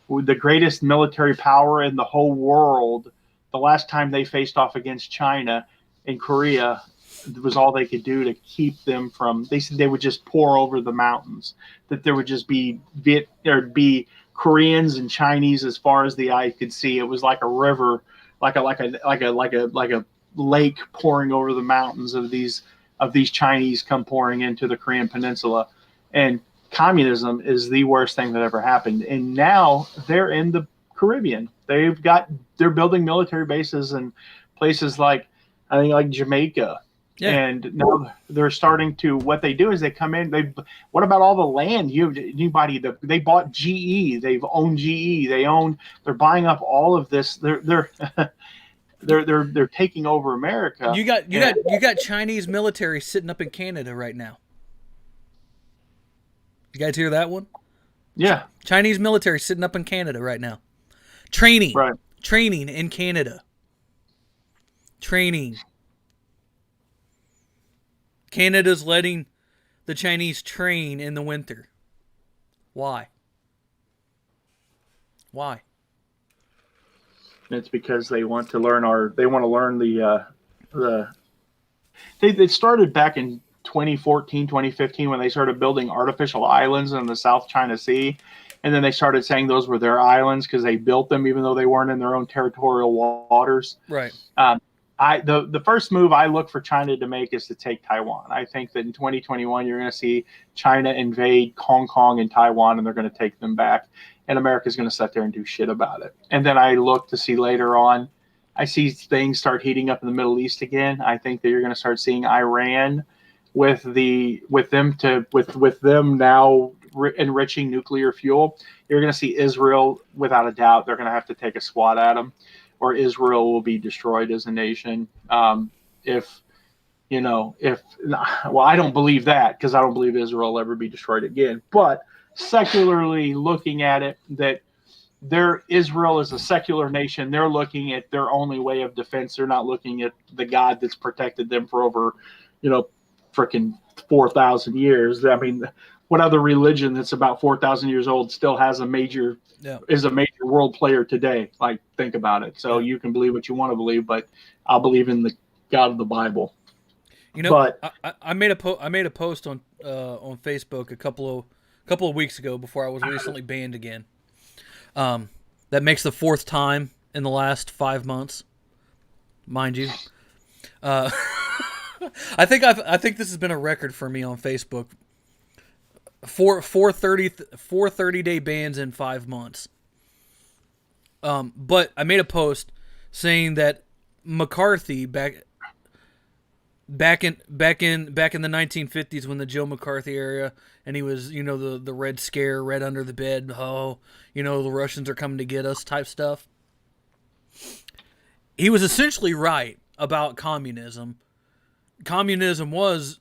the greatest military power in the whole world. The last time they faced off against China in Korea, it was all they could do to keep them from. They said they would just pour over the mountains. That there would just be there'd be Koreans and Chinese as far as the eye could see. It was like a river, like a lake pouring over the mountains of these Chinese come pouring into the Korean Peninsula, and communism is the worst thing that ever happened. And now they're in the Caribbean. They're building military bases in places like I think like Jamaica. Yeah. And now they're starting to. What they do is they come in. What about all the land? They bought GE. They've owned GE. They're buying up all of this. They're taking over America. You got Chinese military sitting up in Canada right now. You guys hear that one? Yeah. Chinese military sitting up in Canada right now. Training. Right. Training in Canada. Training. Canada's letting the Chinese train in the winter. Why? Why? It's because they want to learn they started back in 2014, 2015 when they started building artificial islands in the South China Sea. And then they started saying those were their islands because they built them even though they weren't in their own territorial waters. Right. The first move I look for China to make is to take Taiwan. I think that in 2021 you're going to see China invade Hong Kong and Taiwan, and they're going to take them back, and America's going to sit there and do shit about it. And then I look to see later on, I see things start heating up in the Middle East again. I think that you're going to start seeing Iran with them now enriching nuclear fuel. You're going to see Israel without a doubt. They're going to have to take a swat at them, or Israel will be destroyed as a nation. I don't believe that because I don't believe Israel will ever be destroyed again. But secularly looking at it, that Israel is a secular nation. They're looking at their only way of defense. They're not looking at the God that's protected them for over, freaking 4,000 years. I mean, what other religion that's about 4,000 years old still has is a major world player today? Like, think about it. So you can believe what you want to believe, but I'll believe in the God of the Bible. I made a post on Facebook a couple of weeks ago before I was recently banned again. That makes the fourth time in the last 5 months, mind you. I think this has been a record for me on Facebook. Four 30-day bans in 5 months. But I made a post saying that McCarthy back in the 1950s when the Joe McCarthy era, and he was the Red Scare, red under the bed, the Russians are coming to get us type stuff. he was essentially right about communism. Communism was,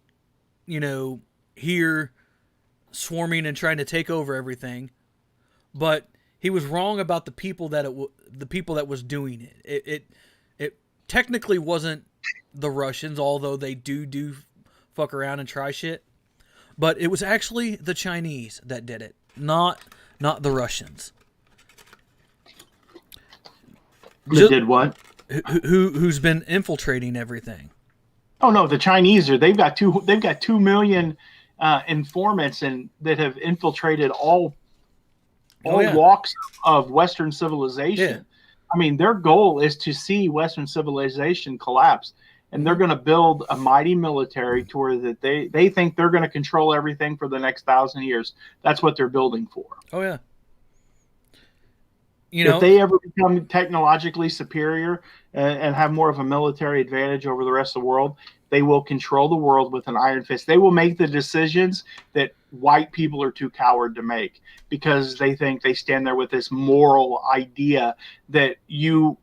here swarming and trying to take over everything, but he was wrong about the people that was doing it. It technically wasn't the Russians, although they do fuck around and try shit. But it was actually the Chinese that did it, not the Russians. They did what? Who's been infiltrating everything? Oh no, the Chinese they've got 2 million informants that have infiltrated all walks of Western civilization. Yeah. I mean, their goal is to see Western civilization collapse, and they're going to build a mighty military to where that they think they're going to control everything for the next 1,000 years. That's what they're building for. Oh yeah. If they ever become technologically superior and have more of a military advantage over the rest of the world, they will control the world with an iron fist. They will make the decisions that white people are too coward to make, because they think they stand there with this moral idea that your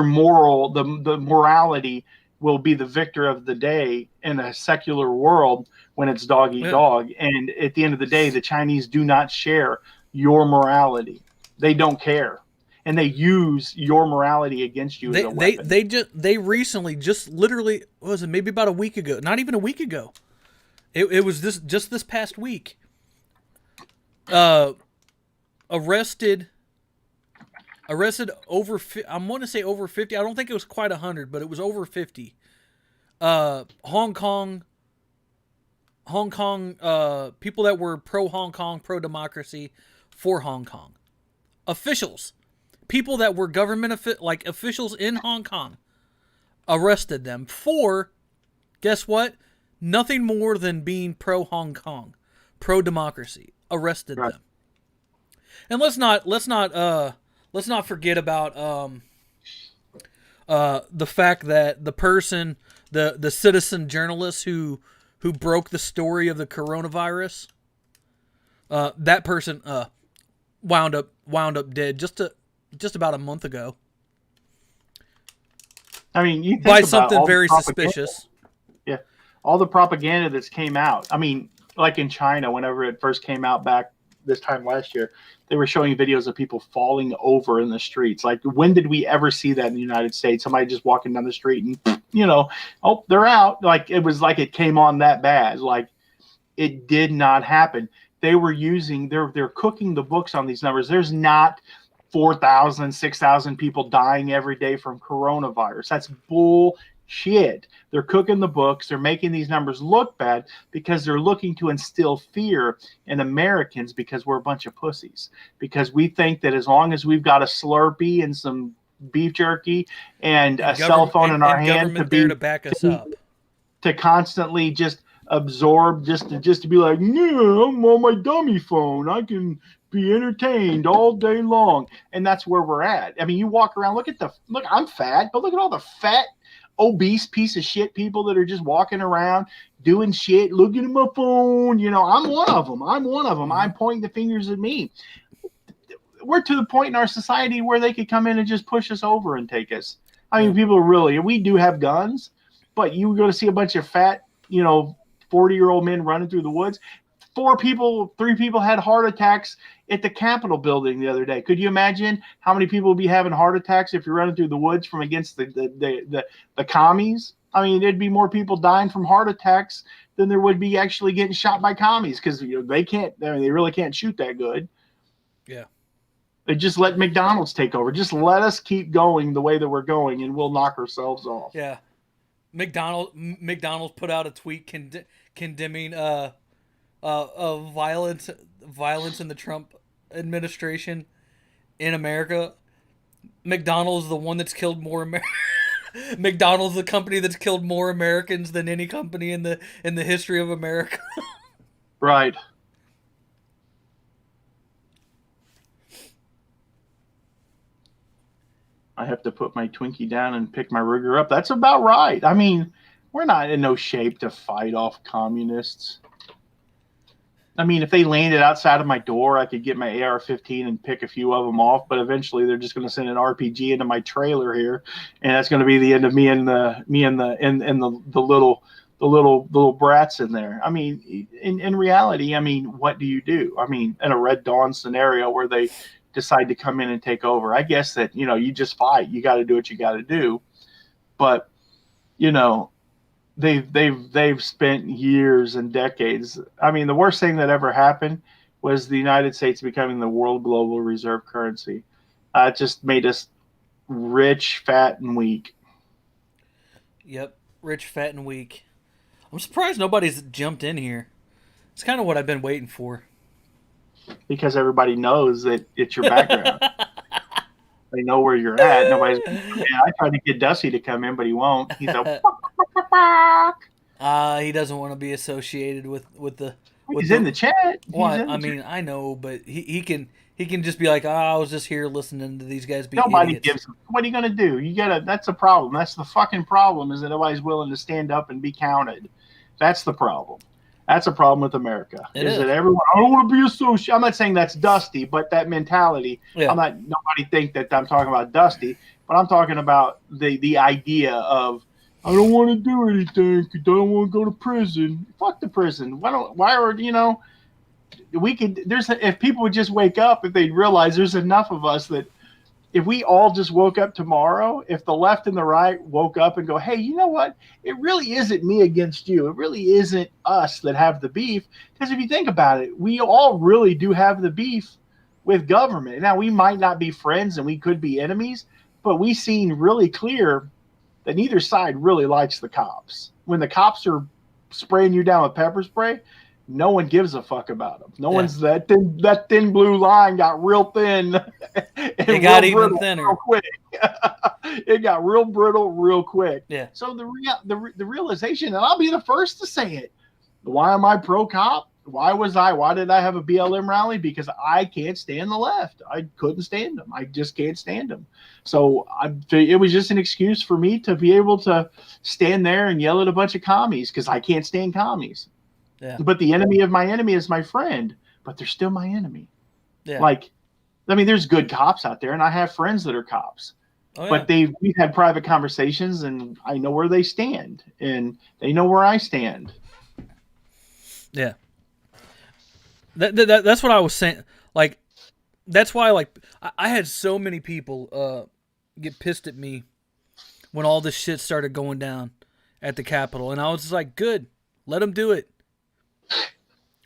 moral, the morality will be the victor of the day in a secular world when it's dog eat dog. And at the end of the day, the Chinese do not share your morality. They don't care, and they use your morality against you as a weapon. They recently, just literally, what was it, maybe about a week ago? Not even a week ago. It was this past week. Arrested over. I want to say over 50. I don't think it was quite 100, but it was over 50. Hong Kong. People that were pro Hong Kong, pro democracy, for Hong Kong. Officials, people that were government officials in Hong Kong, arrested them for, guess what? Nothing more than being pro Hong Kong, pro democracy. Arrested them. And let's not forget about the fact that the person, the citizen journalist who broke the story of the coronavirus, that person wound up dead just about a month ago. I mean, you think by about something very suspicious. Yeah, all the propaganda that's came out. I mean, like in China, whenever it first came out back this time last year, they were showing videos of people falling over in the streets. Like, when did we ever see that in the United States? Somebody just walking down the street and, oh, they're out. Like, it was like it came on that bad. Like, it did not happen. They were they're cooking the books on these numbers. There's not 4,000, 6,000 people dying every day from coronavirus. That's bullshit. They're cooking the books. They're making these numbers look bad because they're looking to instill fear in Americans, because we're a bunch of pussies. Because we think that as long as we've got a Slurpee and some beef jerky and a cell phone in our hand to back us up, to constantly just absorb, just to be like, no, I'm on my dummy phone, I can be entertained all day long. And that's where we're at. I mean, you walk around, look, I'm fat, but look at all the fat, obese piece of shit people that are just walking around doing shit, looking at my phone. I'm one of them. I'm pointing the fingers at me. We're to the point in our society where they could come in and just push us over and take us. I mean, we do have guns, but you go to see a bunch of fat, 40-year-old men running through the woods. 3 people had heart attacks at the Capitol building the other day. Could you imagine how many people would be having heart attacks if you're running through the woods from against the commies? I mean, there'd be more people dying from heart attacks than there would be actually getting shot by commies, because they really can't shoot that good. Yeah. They just let McDonald's take over. Just let us keep going the way that we're going, and we'll knock ourselves off. Yeah. McDonald's put out a tweet condemning violence in the Trump administration in America. McDonald's the one that's killed more McDonald's the company that's killed more Americans than any company in the history of America. Right. I have to put my Twinkie down and pick my Ruger up. That's about right. I mean, we're not in no shape to fight off communists. I mean, if they landed outside of my door, I could get my AR-15 and pick a few of them off. But eventually, they're just going to send an RPG into my trailer here, and that's going to be the end of me and the little brats in there. I mean, in reality, I mean, what do you do? I mean, in a Red Dawn scenario where they decide to come in and take over, I guess that, you know, you just fight. You got to do what you got to do. But, you know, they've spent years and decades. I mean, the worst thing that ever happened was the United States becoming the world global reserve currency. It just made us rich, fat, and weak. Yep, rich, fat, and weak. I'm surprised nobody's jumped in here. It's kind of what I've been waiting for. Because everybody knows that it's your background. They know where you're at. Nobody's. Man, I tried to get Dusty to come in, but he won't. He's a. He doesn't want to be associated with the. He's in the chat. What? I mean, I know, but he can just be like, I was just here listening to these guys be Nobody idiots. gives. What are you gonna do? You gotta. That's the problem. That's the fucking problem. Is that nobody's willing to stand up and be counted. That's the problem. That's a problem with America. Is that everyone? I don't want to be associated. I'm not saying that's Dusty, but that mentality. Yeah. I'm not. Nobody think that I'm talking about Dusty, but I'm talking about the idea of I don't want to do anything because I don't want to go to prison. Fuck the prison. Why are you know? We could. If people would just wake up, if they'd realize there's enough of us that. If we all just woke up tomorrow, if the left and the right woke up and go, hey, you know what? It really isn't me against you. It really isn't us that have the beef. Because if you think about it, we all really do have the beef with government. Now, we might not be friends and we could be enemies, but we've seen really clear that neither side really likes the cops. When the cops are spraying you down with pepper spray, no one gives a fuck about them. No one's that thin blue line got real thin. It got even thinner real quick. It got real brittle real quick. Yeah. So the realization, and I'll be the first to say it. Why am I pro cop? Why did I have a BLM rally? Because I can't stand the left. I couldn't stand them. I just can't stand them. So it was just an excuse for me to be able to stand there and yell at a bunch of commies because I can't stand commies. Yeah. But the enemy of my enemy is my friend, but they're still my enemy. Yeah. Like, I mean, there's good cops out there, and I have friends that are cops. Oh, yeah. But we've had private conversations, and I know where they stand, and they know where I stand. Yeah. That's what I was saying. Like, that's why, like, I had so many people get pissed at me when all this shit started going down at the Capitol, and I was just like, good, let them do it.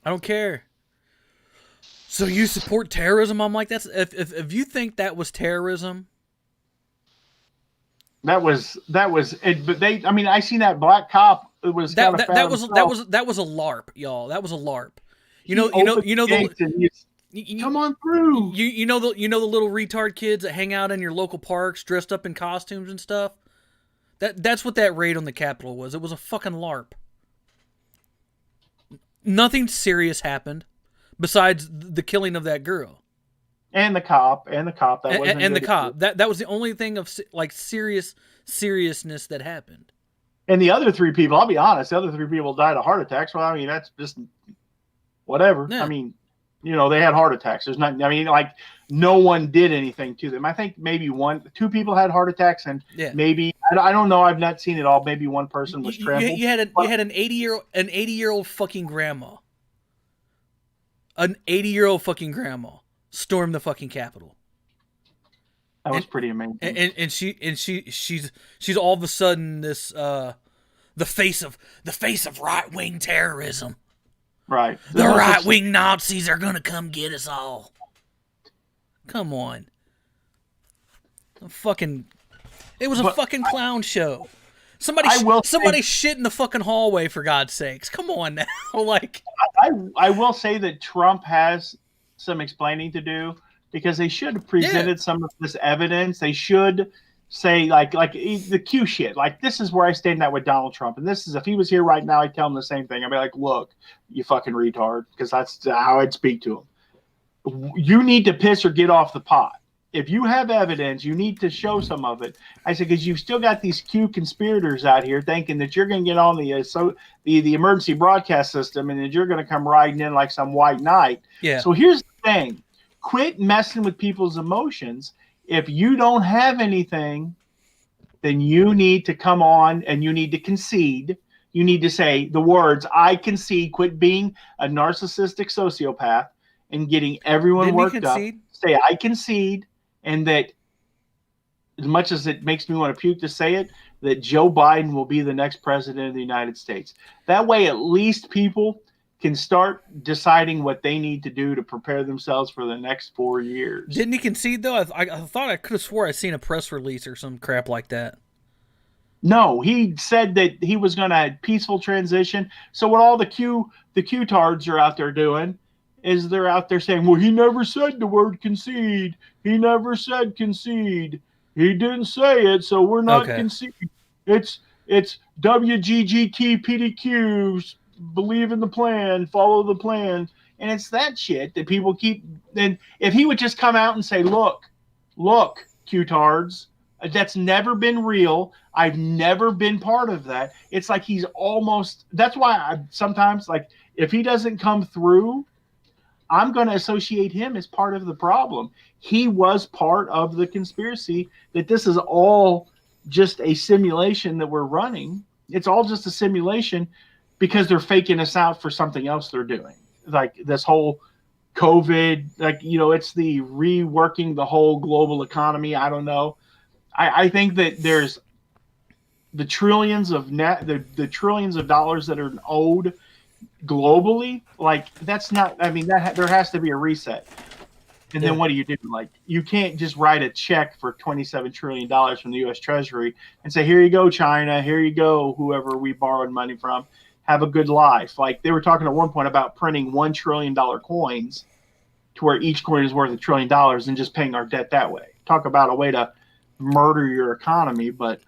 I don't care. So you support terrorism? I'm like, that's if you think that was terrorism. That was it. But I mean, I seen that black cop. It was that was a LARP, y'all. That was a LARP. You know come on through. You know the little retard kids that hang out in your local parks dressed up in costumes and stuff. That's what that raid on the Capitol was. It was a fucking LARP. Nothing serious happened besides the killing of that girl. And the cop. That And the other three people, I'll be honest, the other three people died of heart attacks. Well, I mean, that's just whatever. Yeah. I mean, you know, they had heart attacks. There's not, I mean, like no one did anything to them. I think maybe two people had heart attacks, and maybe I don't know. I've not seen it all. Maybe one person was trampled. You had an 80-year-old fucking grandma. An 80-year-old fucking grandma stormed the fucking Capitol. That was pretty amazing. And she's all of a sudden this the face of right-wing terrorism. Right. The right-wing Nazis are gonna come get us all. Come on. It was a fucking clown show. Somebody shit in the fucking hallway, for God's sakes. Come on now. Like, I will say that Trump has some explaining to do, because they should have presented some of this evidence. They should say like the Q shit. Like, this is where I stand at with Donald Trump, and this is, if he was here right now, I'd tell him the same thing. I'd be like, look, you fucking retard, because that's how I'd speak to him. You need to piss or get off the pot. if you have evidence, you need to show some of it. I said, because you've still got these Q conspirators out here thinking that you're going to get on the emergency broadcast system and that you're going to come riding in like some white knight. Yeah. So here's the thing. Quit messing with people's emotions. If you don't have anything, then you need to come on and you need to concede. You need to say the words, I concede, quit being a narcissistic sociopath and getting everyone worked up. Say, I concede, and that as much as it makes me want to puke to say it, that Joe Biden will be the next president of the United States. That way, at least people can start deciding what they need to do to prepare themselves for the next 4 years. Didn't he concede, though? I thought I could have swore I seen a press release or some crap like that. No, he said that he was going to have peaceful transition. So what all the Q-tards are out there doing is they're out there saying, well, he never said the word concede. He never said concede. He didn't say it, so we're not conceding. It's WGGT PDQs, believe in the plan, follow the plan. And it's that shit that people keep. And if he would just come out and say, look, Q-tards, that's never been real. I've never been part of that. It's like he's almost. That's why I sometimes, like, if he doesn't come through, I'm going to associate him as part of the problem. He was part of the conspiracy, that this is all just a simulation that we're running. It's all just a simulation because they're faking us out for something else they're doing. Like this whole COVID, like, you know, it's the reworking the whole global economy. I don't know. I think that there's the trillions of the trillions of dollars that are owed globally. Like, that's not, I mean, there has to be a reset. And then what do you do? Like, you can't just write a check for $27 trillion from the U.S. Treasury and say, here you go, China, here you go, whoever we borrowed money from, have a good life. Like, they were talking at one point about printing $1 trillion coins to where each coin is worth $1 trillion and just paying our debt that way. Talk about a way to murder your economy. But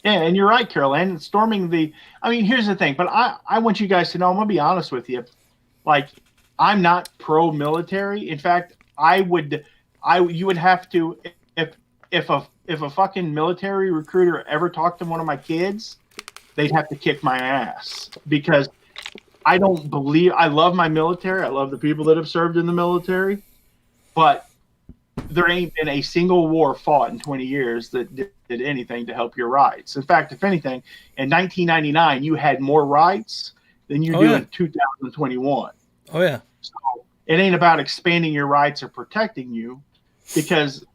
yeah, and you're right, Carol Ann, storming the, I mean, here's the thing, but I want you guys to know, I'm going to be honest with you. Like, I'm not pro-military. In fact, you would have to, if a fucking military recruiter ever talked to one of my kids, they'd have to kick my ass, because I love my military. I love the people that have served in the military, but there ain't been a single war fought in 20 years that did anything to help your rights. In fact, if anything, in 1999, you had more rights than you do in 2021. Oh, yeah. So it ain't about expanding your rights or protecting you, because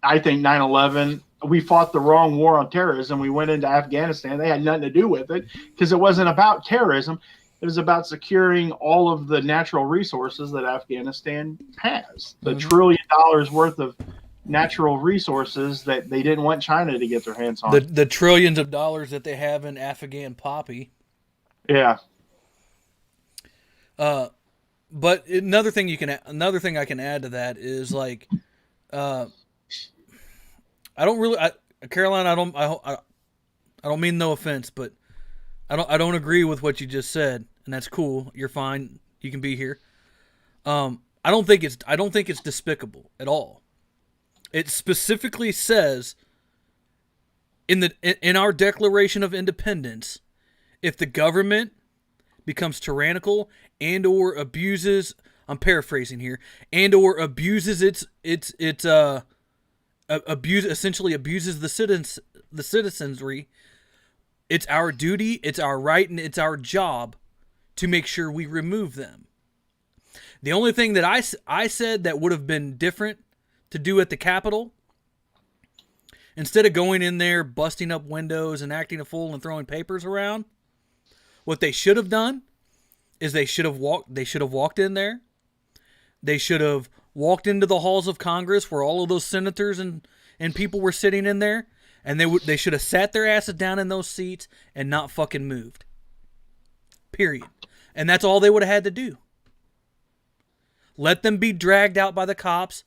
I think 9/11, we fought the wrong war on terrorism. We went into Afghanistan. They had nothing to do with it, because it wasn't about terrorism. It was about securing all of the natural resources that Afghanistan has. The $1 trillion worth of natural resources that they didn't want China to get their hands on. The trillions of dollars that they have in Afghan poppy. Yeah. But another thing I can add to that is, like, Caroline, I don't mean no offense, but I don't agree with what you just said, and that's cool. You're fine. You can be here. I don't think it's despicable at all. It specifically says in our Declaration of Independence, if the government becomes tyrannical and or abuses, I'm paraphrasing here, and or abuses essentially abuses the citizenry, it's our duty, it's our right, and it's our job to make sure we remove them. The only thing that I said that would have been different to do at the Capitol, instead of going in there, busting up windows and acting a fool and throwing papers around, what they should have done is they should have walked in there. They should have walked into the halls of Congress where all of those senators and people were sitting in there, and they should have sat their asses down in those seats and not fucking moved. Period. And that's all they would have had to do. Let them be dragged out by the cops.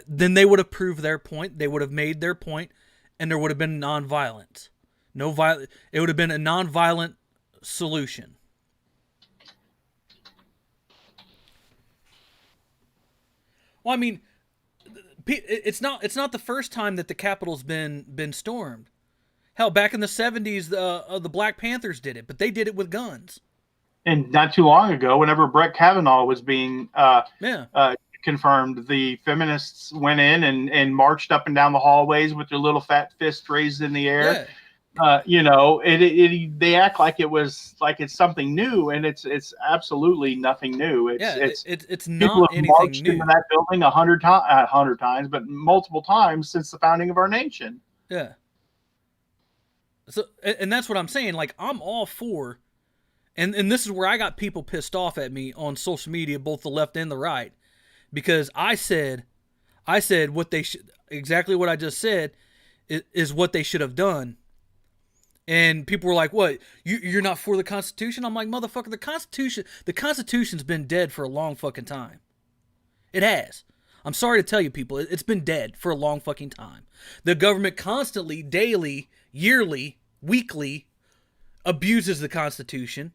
Then they would have proved their point. They would have made their point, and there would have been nonviolence. It would have been a nonviolent solution. Well, I mean, it's not the first time that the Capitol's been stormed. Hell, back in the 70s, the Black Panthers did it, but they did it with guns. And not too long ago, whenever Brett Kavanaugh was being confirmed, the feminists went in and marched up and down the hallways with their little fat fists raised in the air. Yeah. They act like it's something new, and it's absolutely nothing new. It's not have anything marched new. into that building 100 times, but multiple times since the founding of our nation. Yeah. So, and that's what I'm saying. Like, I'm all for, and this is where I got people pissed off at me on social media, both the left and the right, because I said what they should, exactly what I just said is what they should have done. And people were like, "What? You're not for the Constitution?" I'm like, "Motherfucker, the Constitution's been dead for a long fucking time. It has. I'm sorry to tell you, people, it's been dead for a long fucking time. The government constantly, daily, yearly, weekly abuses the Constitution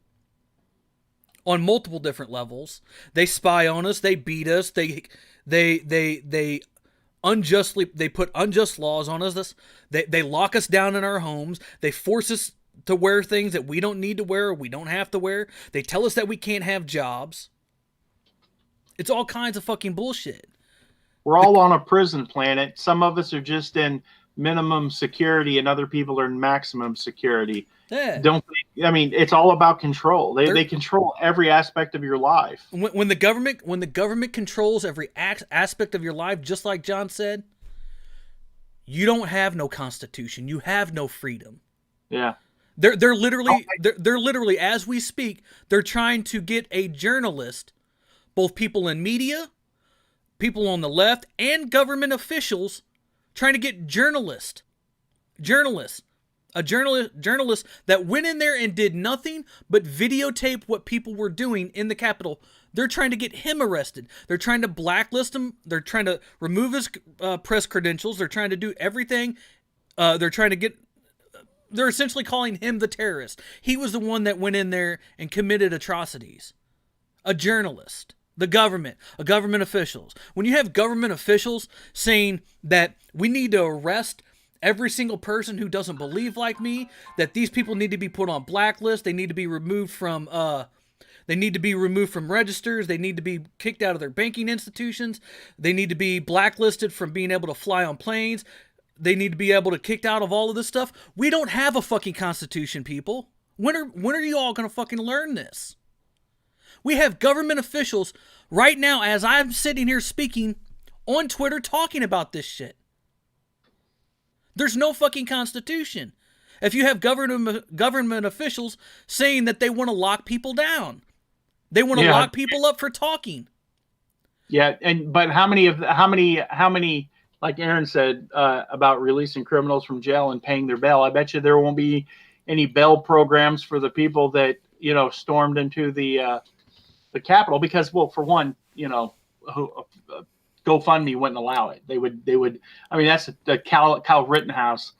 on multiple different levels. They spy on us. They beat us. They put unjust laws on us. They lock us down in our homes. They force us to wear things that we don't need to wear or we don't have to wear. They tell us that we can't have jobs. It's all kinds of fucking bullshit. We're all on a prison planet. Some of us are just in minimum security and other people are in maximum security. Yeah. It's all about control. They control every aspect of your life. When the government controls every aspect of your life, just like John said, you don't have no constitution. You have no freedom. Yeah. They're literally, as we speak, they're trying to get a journalist, both people in media, people on the left, and government officials, trying to get journalists that went in there and did nothing but videotape what people were doing in the Capitol. They're trying to get him arrested. They're trying to blacklist him. They're trying to remove his press credentials. They're trying to do everything. They're essentially calling him the terrorist. He was the one that went in there and committed atrocities. A journalist. The government officials. When you have government officials saying that we need to arrest every single person who doesn't believe like me, that these people need to be put on blacklist, they need to be removed from registers, they need to be kicked out of their banking institutions, they need to be blacklisted from being able to fly on planes, they need to be able to kicked out of all of this stuff. We don't have a fucking constitution, people. When are you all gonna fucking learn this? We have government officials right now, as I'm sitting here speaking, on Twitter talking about this shit. There's no fucking constitution. If you have government officials saying that they want to lock people down, they want to lock people up for talking. Yeah, but how many, like Aaron said about releasing criminals from jail and paying their bail? I bet you there won't be any bail programs for the people that stormed into the Capitol because, well, for one, GoFundMe wouldn't allow it. They would. I mean, that's the Kyle Rittenhouse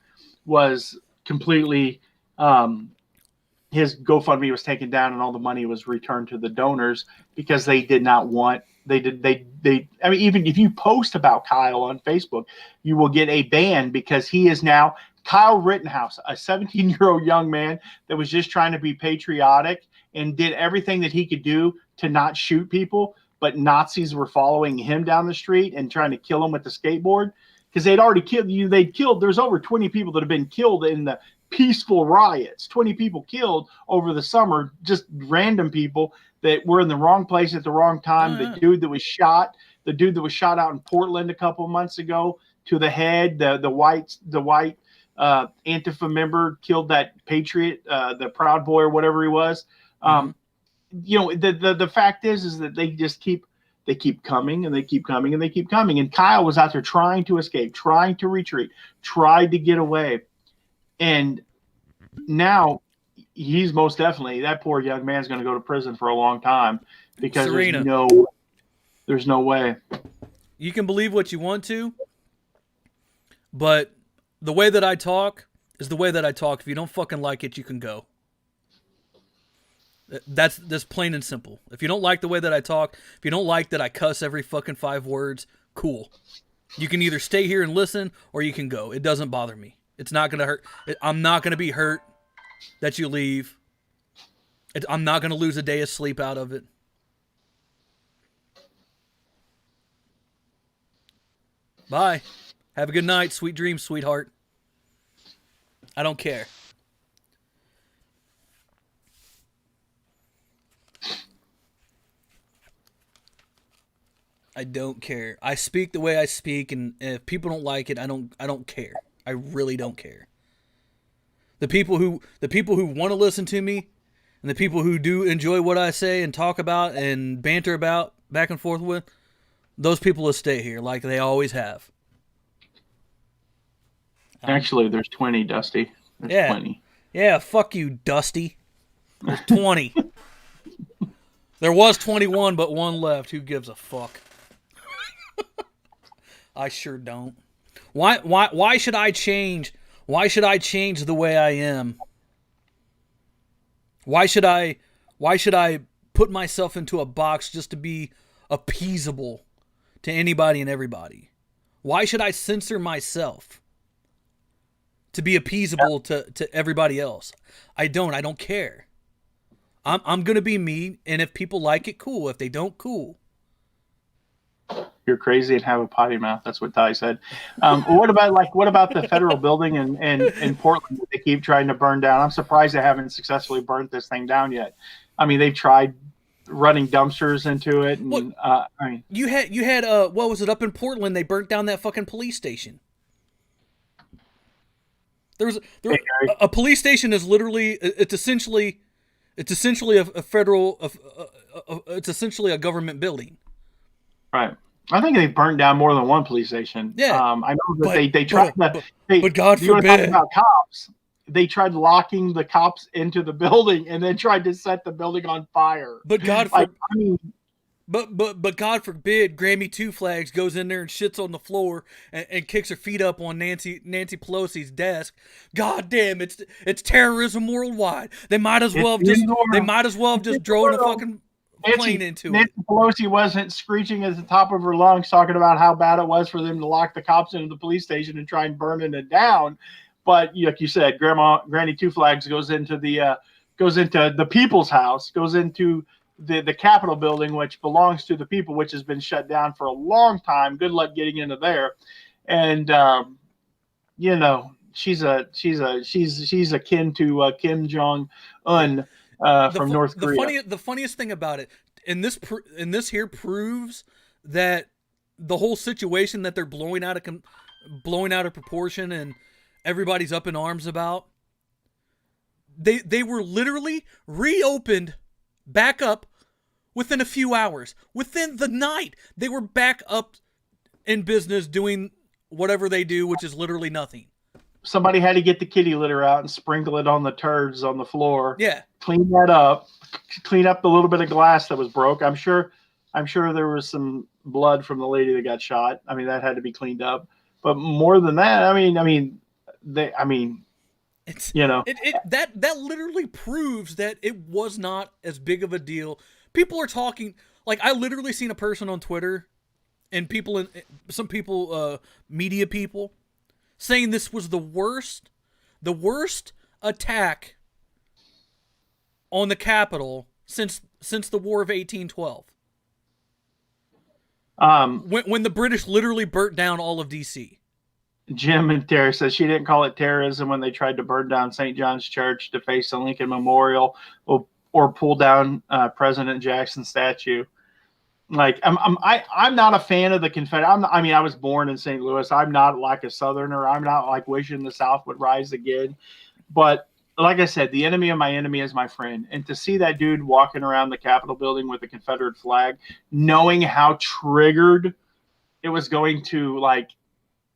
was completely. His GoFundMe was taken down and all the money was returned to the donors because they did not want. I mean, even if you post about Kyle on Facebook, you will get a ban because he is now Kyle Rittenhouse, a 17-year-old young man that was just trying to be patriotic and did everything that he could do to not shoot people, but Nazis were following him down the street and trying to kill him with the skateboard because they'd already killed you. There's over 20 people that have been killed in the peaceful riots. 20 people killed over the summer, just random people that were in the wrong place at the wrong time. The dude that was shot out in Portland a couple of months ago to the head, the white Antifa member killed that patriot, the Proud Boy or whatever he was. The fact is that they just keep coming and they keep coming and they keep coming. And Kyle was out there trying to escape, trying to retreat, tried to get away. And now he's most definitely, that poor young man's going to go to prison for a long time because there's no way. You can believe what you want to, but the way that I talk is the way that I talk. If you don't fucking like it, you can go. That's plain and simple. If you don't like the way that I talk, if you don't like that I cuss every fucking 5 words, cool. You can either stay here and listen, or you can go. It doesn't bother me. It's not going to hurt. I'm not going to be hurt that you leave. I'm not going to lose a day of sleep out of it. Bye. Have a good night. Sweet dreams, sweetheart. I don't care. I don't care. I speak the way I speak, and if people don't like it, I don't care. I really don't care. The people who want to listen to me, and the people who do enjoy what I say and talk about and banter about back and forth with, those people will stay here like they always have. Actually, there's 20, Dusty. There's 20. Yeah, fuck you, Dusty. There's 20. There was 21, but one left. Who gives a fuck? I sure don't. Why should I change? Why should I change the way I am? Why should I put myself into a box just to be appeasable to anybody and everybody? Why should I censor myself to be appeasable to everybody else? I don't care. I'm going to be me, and if people like it, cool. If they don't, cool. You're crazy and have a potty mouth. That's what Ty said. What about the federal building in Portland that they keep trying to burn down? I'm surprised they haven't successfully burnt this thing down yet. I mean, they've tried running dumpsters into it. And, you had what was it up in Portland? They burnt down that fucking police station. A police station is literally it's essentially a federal it's essentially a government building. Right. I think they burned down more than one police station. Yeah. I know that they tried to. But God you forbid. Talk about cops. They tried locking the cops into the building and then tried to set the building on fire. But God forbid. But God forbid, Grammy Two Flags goes in there and shits on the floor and kicks her feet up on Nancy Pelosi's desk. God damn, it's terrorism worldwide. They might as well have just drove the fucking plane into Nancy it. Pelosi wasn't screeching at the top of her lungs talking about how bad it was for them to lock the cops into the police station and try and burning it down. But like you said, Granny Two Flags goes into the people's house, goes into the Capitol building, which belongs to the people, which has been shut down for a long time. Good luck getting into there. And she's akin to Kim Jong Un from North Korea. The funniest thing about it, and this here proves that the whole situation that they're blowing out of proportion and everybody's up in arms about, they were literally reopened back up within a few hours. Within the night, they were back up in business doing whatever they do, which is literally nothing. Somebody had to get the kitty litter out and sprinkle it on the turds on the floor. Yeah. Clean that up. Clean up the little bit of glass that was broke. I'm sure there was some blood from the lady that got shot. I mean, that had to be cleaned up. But more than that, that literally proves that it was not as big of a deal. People are talking, like, I literally seen a person on Twitter and some people, media people, saying this was the worst attack on the Capitol since the War of 1812. When the British literally burnt down all of DC. Jim and Tara says she didn't call it terrorism when they tried to burn down St. John's Church to face the Lincoln Memorial or pull down President Jackson's statue. Like, I'm not a fan of the Confederate. I was born in St. Louis. I'm not like a Southerner. I'm not like wishing the South would rise again. But like I said, the enemy of my enemy is my friend. And to see that dude walking around the Capitol building with a Confederate flag, knowing how triggered it was going to, like,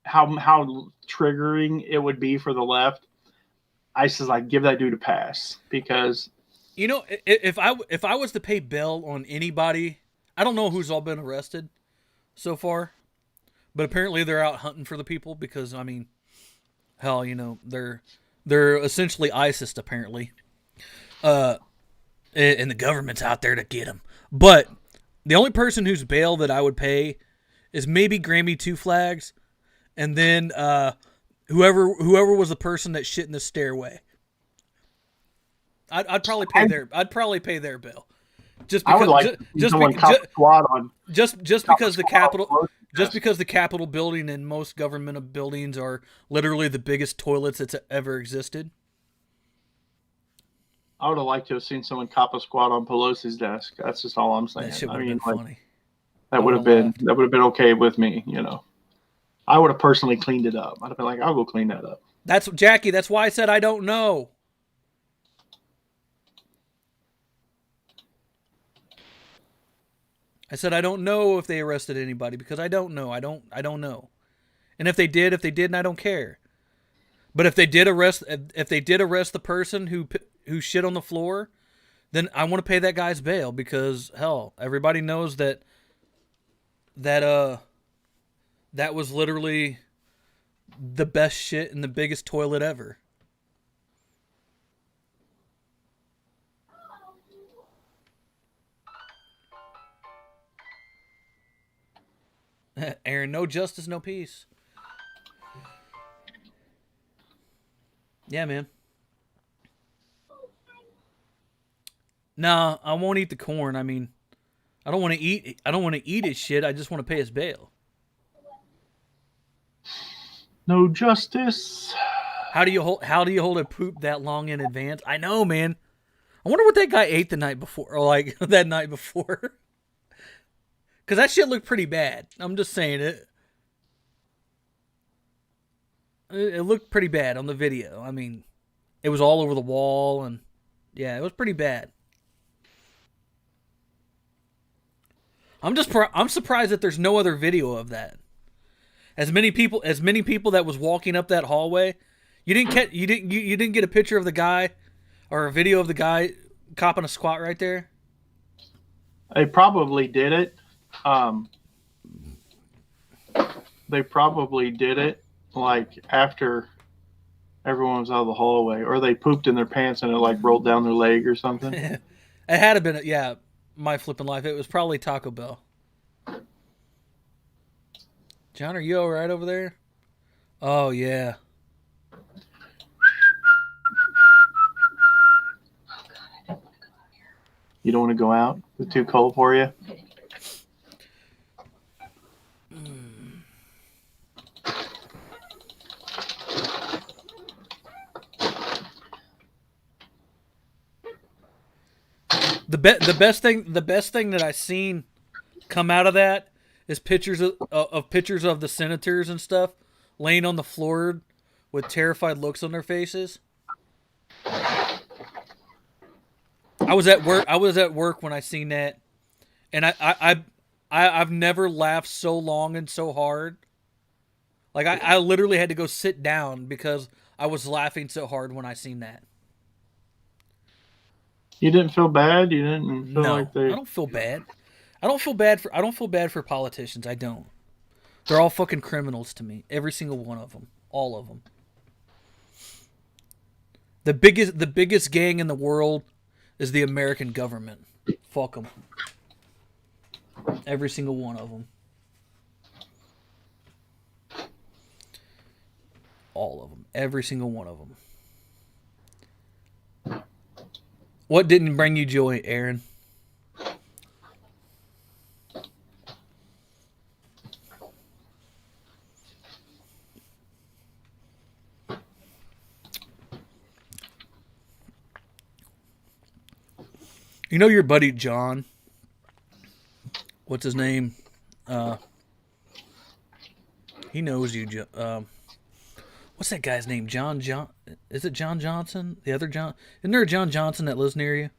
how triggering it would be for the left, I says, like, give that dude a pass. Because, if I was to pay bail on anybody, I don't know who's all been arrested so far, but apparently they're out hunting for the people because, I mean, hell, they're essentially ISIS apparently, and the government's out there to get them. But the only person whose bail that I would pay is maybe Grammy 2 flags, and then whoever was the person that shit in the stairway. I'd probably pay their bill. Just I would because, like to see someone cop a squad on. just cop because a the squad on Capitol, Pelosi just desk. because the Capitol building and most governmental buildings are literally the biggest toilets that's ever existed. I would have liked to have seen someone cop a squad on Pelosi's desk. That's just all I'm saying. That shit would I have mean, been like, funny. that would have been okay with me. You know, I would have personally cleaned it up. I'd have been like, I'll go clean that up. That's Jackie. That's why I said I don't know. I said I don't know if they arrested anybody because I don't know. I don't know. And if they did, I don't care. But if they did arrest the person who shit on the floor, then I want to pay that guy's bail because hell, everybody knows that was literally the best shit and the biggest toilet ever. Aaron, no justice, no peace. Yeah, man. Nah, I won't eat the corn. I mean, I don't want to eat his shit. I just want to pay his bail. No justice. How do you hold a poop that long in advance? I know, man. I wonder what that guy ate the night before, or like that night before. Cause that shit looked pretty bad. I'm just saying it. It looked pretty bad on the video. I mean, it was all over the wall, and yeah, it was pretty bad. I'm surprised that there's no other video of that. As many people that was walking up that hallway, you didn't get a picture of the guy or a video of the guy copping a squat right there. They probably did it. They probably did it like after everyone was out of the hallway, or they pooped in their pants and it like rolled down their leg or something. It had to been, yeah. My flipping life. It was probably Taco Bell. John, are you all right over there? Oh yeah. You don't want to go out? It's too cold for you? The best thing that I seen come out of that is pictures of the senators and stuff laying on the floor with terrified looks on their faces. I was at work when I seen that, and I've never laughed so long and so hard. Like I literally had to go sit down because I was laughing so hard when I seen that. You didn't feel bad? You didn't feel like they... I don't feel bad. I don't feel bad for politicians. I don't. They're all fucking criminals to me. Every single one of them. All of them. The biggest gang in the world is the American government. Fuck them. Every single one of them. All of them. Every single one of them. What didn't bring you joy, Aaron? You know your buddy John? What's his name? He knows you. What's that guy's name? John? Is it John Johnson? The other John? Isn't there a John Johnson that lives near you?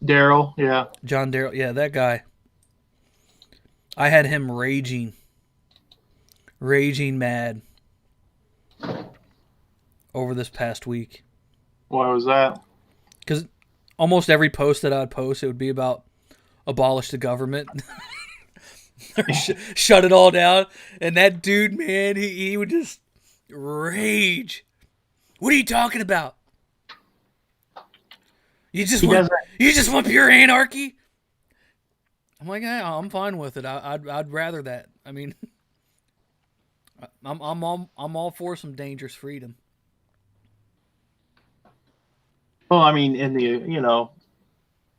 Daryl, yeah. John Daryl. Yeah, that guy. I had him raging mad over this past week. Why was that? Because almost every post that I'd post, it would be about abolish the government. Shut it all down. And that dude, man, he would just rage. What are you talking about? You just want pure anarchy? I'm like, yeah, I'm fine with it. I'd rather that. I mean, I'm all for some dangerous freedom. Well, I mean, in the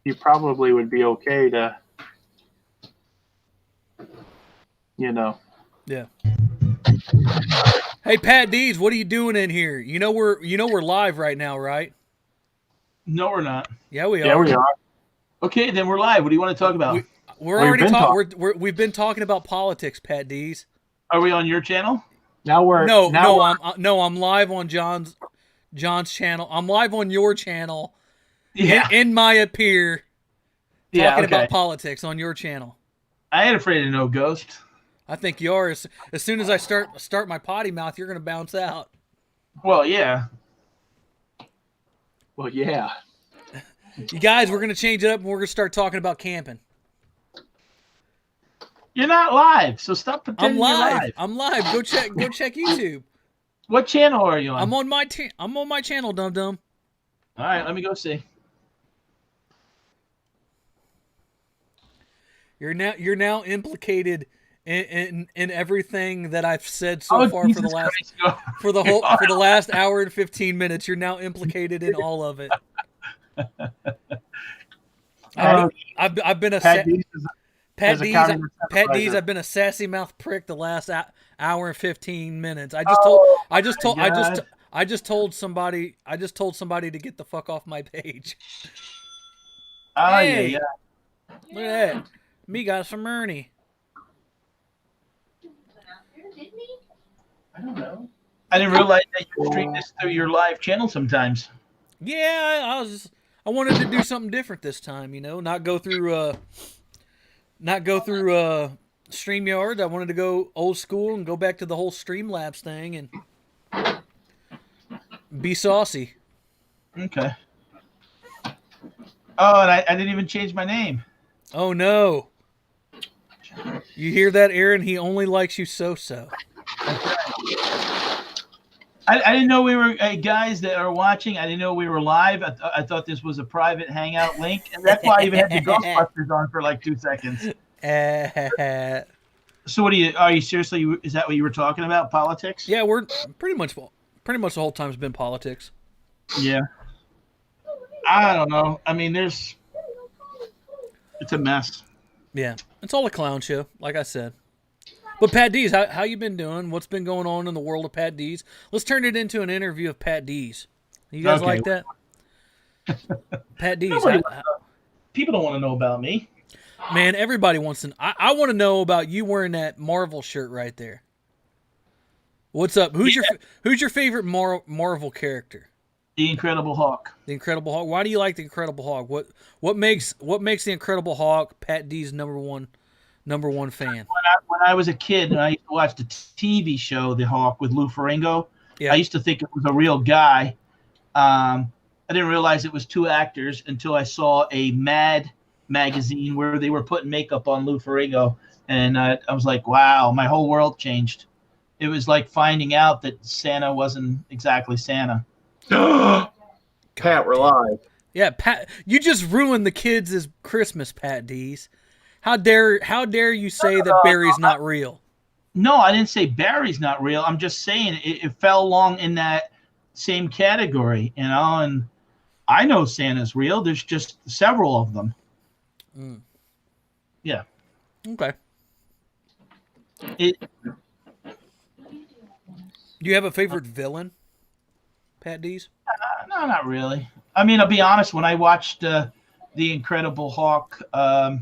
you probably would be okay to, Yeah. Hey, Pat Dees, what are you doing in here? We're live right now, right? No, we're not. Yeah, we are. Yeah, we are. Okay, then we're live. What do you want to talk about? We've been talking about politics, Pat Dees. Are we on your channel? I'm live on John's channel. I'm live on your channel. Yeah. In my appear, talking about politics on your channel. I ain't afraid of no ghost. I think you are. As soon as I start my potty mouth, you're going to bounce out. Well, yeah. Well, yeah. You guys, we're going to change it up and we're going to start talking about camping. You're not live, so stop pretending you're live. I'm live. Go check YouTube. What channel are you on? I'm on my channel, Dum Dum. All right, let me go see. You're now implicated in everything that I've said so far Jesus for the last hour and 15 minutes. You're now implicated in all of it. I've been a Pat Dees. I've been a sassy mouth prick the last hour and 15 minutes. I just told somebody to get the fuck off my page. Oh Hey, yeah. Look at that. Me got some Ernie. I don't know. I didn't realize that you stream this through your live channel sometimes. Yeah, I wanted to do something different this time, not go through StreamYard. I wanted to go old school and go back to the whole Streamlabs thing and be saucy. Okay. Oh, and I didn't even change my name. Oh no. You hear that, Aaron? He only likes you so-so. I didn't know we were guys that are watching. I didn't know we were live. I thought this was a private hangout link, and that's why I even had the Ghostbusters on for like 2 seconds. So, are you seriously? Is that what you were talking about? Politics? Yeah, we're pretty much the whole time's been politics. Yeah. I don't know. I mean, it's a mess. Yeah, it's all a clown show, like I said. But Pat Dees, how you been doing? What's been going on in the world of Pat Dees? Let's turn it into an interview of Pat Dees. You guys like that? Pat Dees. People don't want to know about me. Man, everybody wants to. I want to know about you wearing that Marvel shirt right there. What's up? Who's your favorite Marvel character? The Incredible Hulk. The Incredible Hulk. Why do you like the Incredible Hulk? What makes the Incredible Hulk Pat Dees number one fan? When I was a kid and I used to watch the TV show The Hulk with Lou Ferrigno, Yeah. I used to think it was a real guy. I didn't realize it was 2 actors until I saw a Mad magazine where they were putting makeup on Lou Ferrigno, and I was like, wow, my whole world changed. It was like finding out that Santa wasn't exactly Santa. Pat, we're live. Yeah, Pat, you just ruined the kids' Christmas, Pat Dees. How dare you say that Barry's not real? No, I didn't say Barry's not real. I'm just saying it fell along in that same category, and I know Santa's real. There's just several of them. Mm. Yeah. Okay. Do you have a favorite villain, Pat Dees? No, not really. I mean, I'll be honest. When I watched The Incredible Hulk, I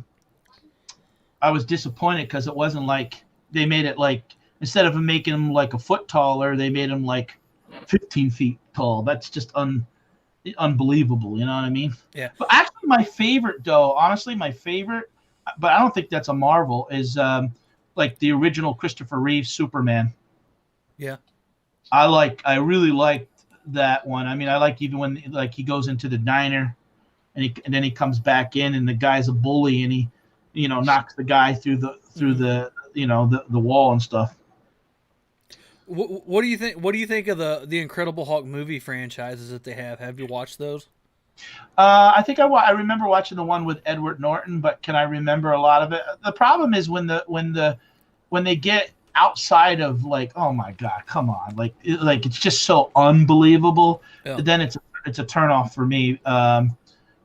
was disappointed because it wasn't like they made it like, instead of making him like a foot taller, they made him like 15 feet tall. That's just unbelievable. You know what I mean? Yeah. But actually, my favorite, though, honestly, but I don't think that's a Marvel, is like the original Christopher Reeve Superman. Yeah. I really liked that one. I mean, I like even when like he goes into the diner and then he comes back in and the guy's a bully and he, knocks the guy through the wall and stuff. What do you think? What do you think of the Incredible Hulk movie franchises that they have? Have you watched those? I think I remember watching the one with Edward Norton, but can I remember a lot of it? The problem is when when they get outside of like, oh my god, come on, like it's just so unbelievable. Yeah. Then it's a turnoff for me.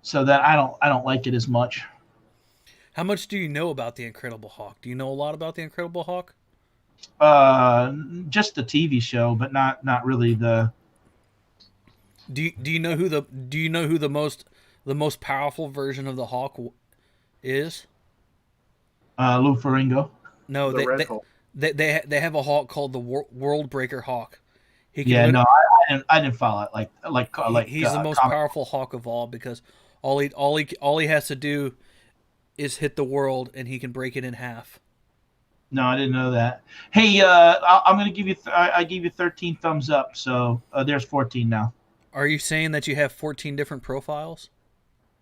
So that I don't like it as much. How much do you know about the Incredible Hulk? Do you know a lot about the Incredible Hulk? Just the TV show, but not really the. Do you know who the most powerful version of the Hulk is? Lou Ferrigno. No, The Red Hulk. they have a Hulk called the World Breaker Hulk. He can Yeah, no, I didn't follow it like he's the most powerful Hulk of all because all he has to do is hit the world and he can break it in half. No, I didn't know that. Hey, I'm going to give you. I gave you 13 thumbs up, so there's 14 now. Are you saying that you have 14 different profiles?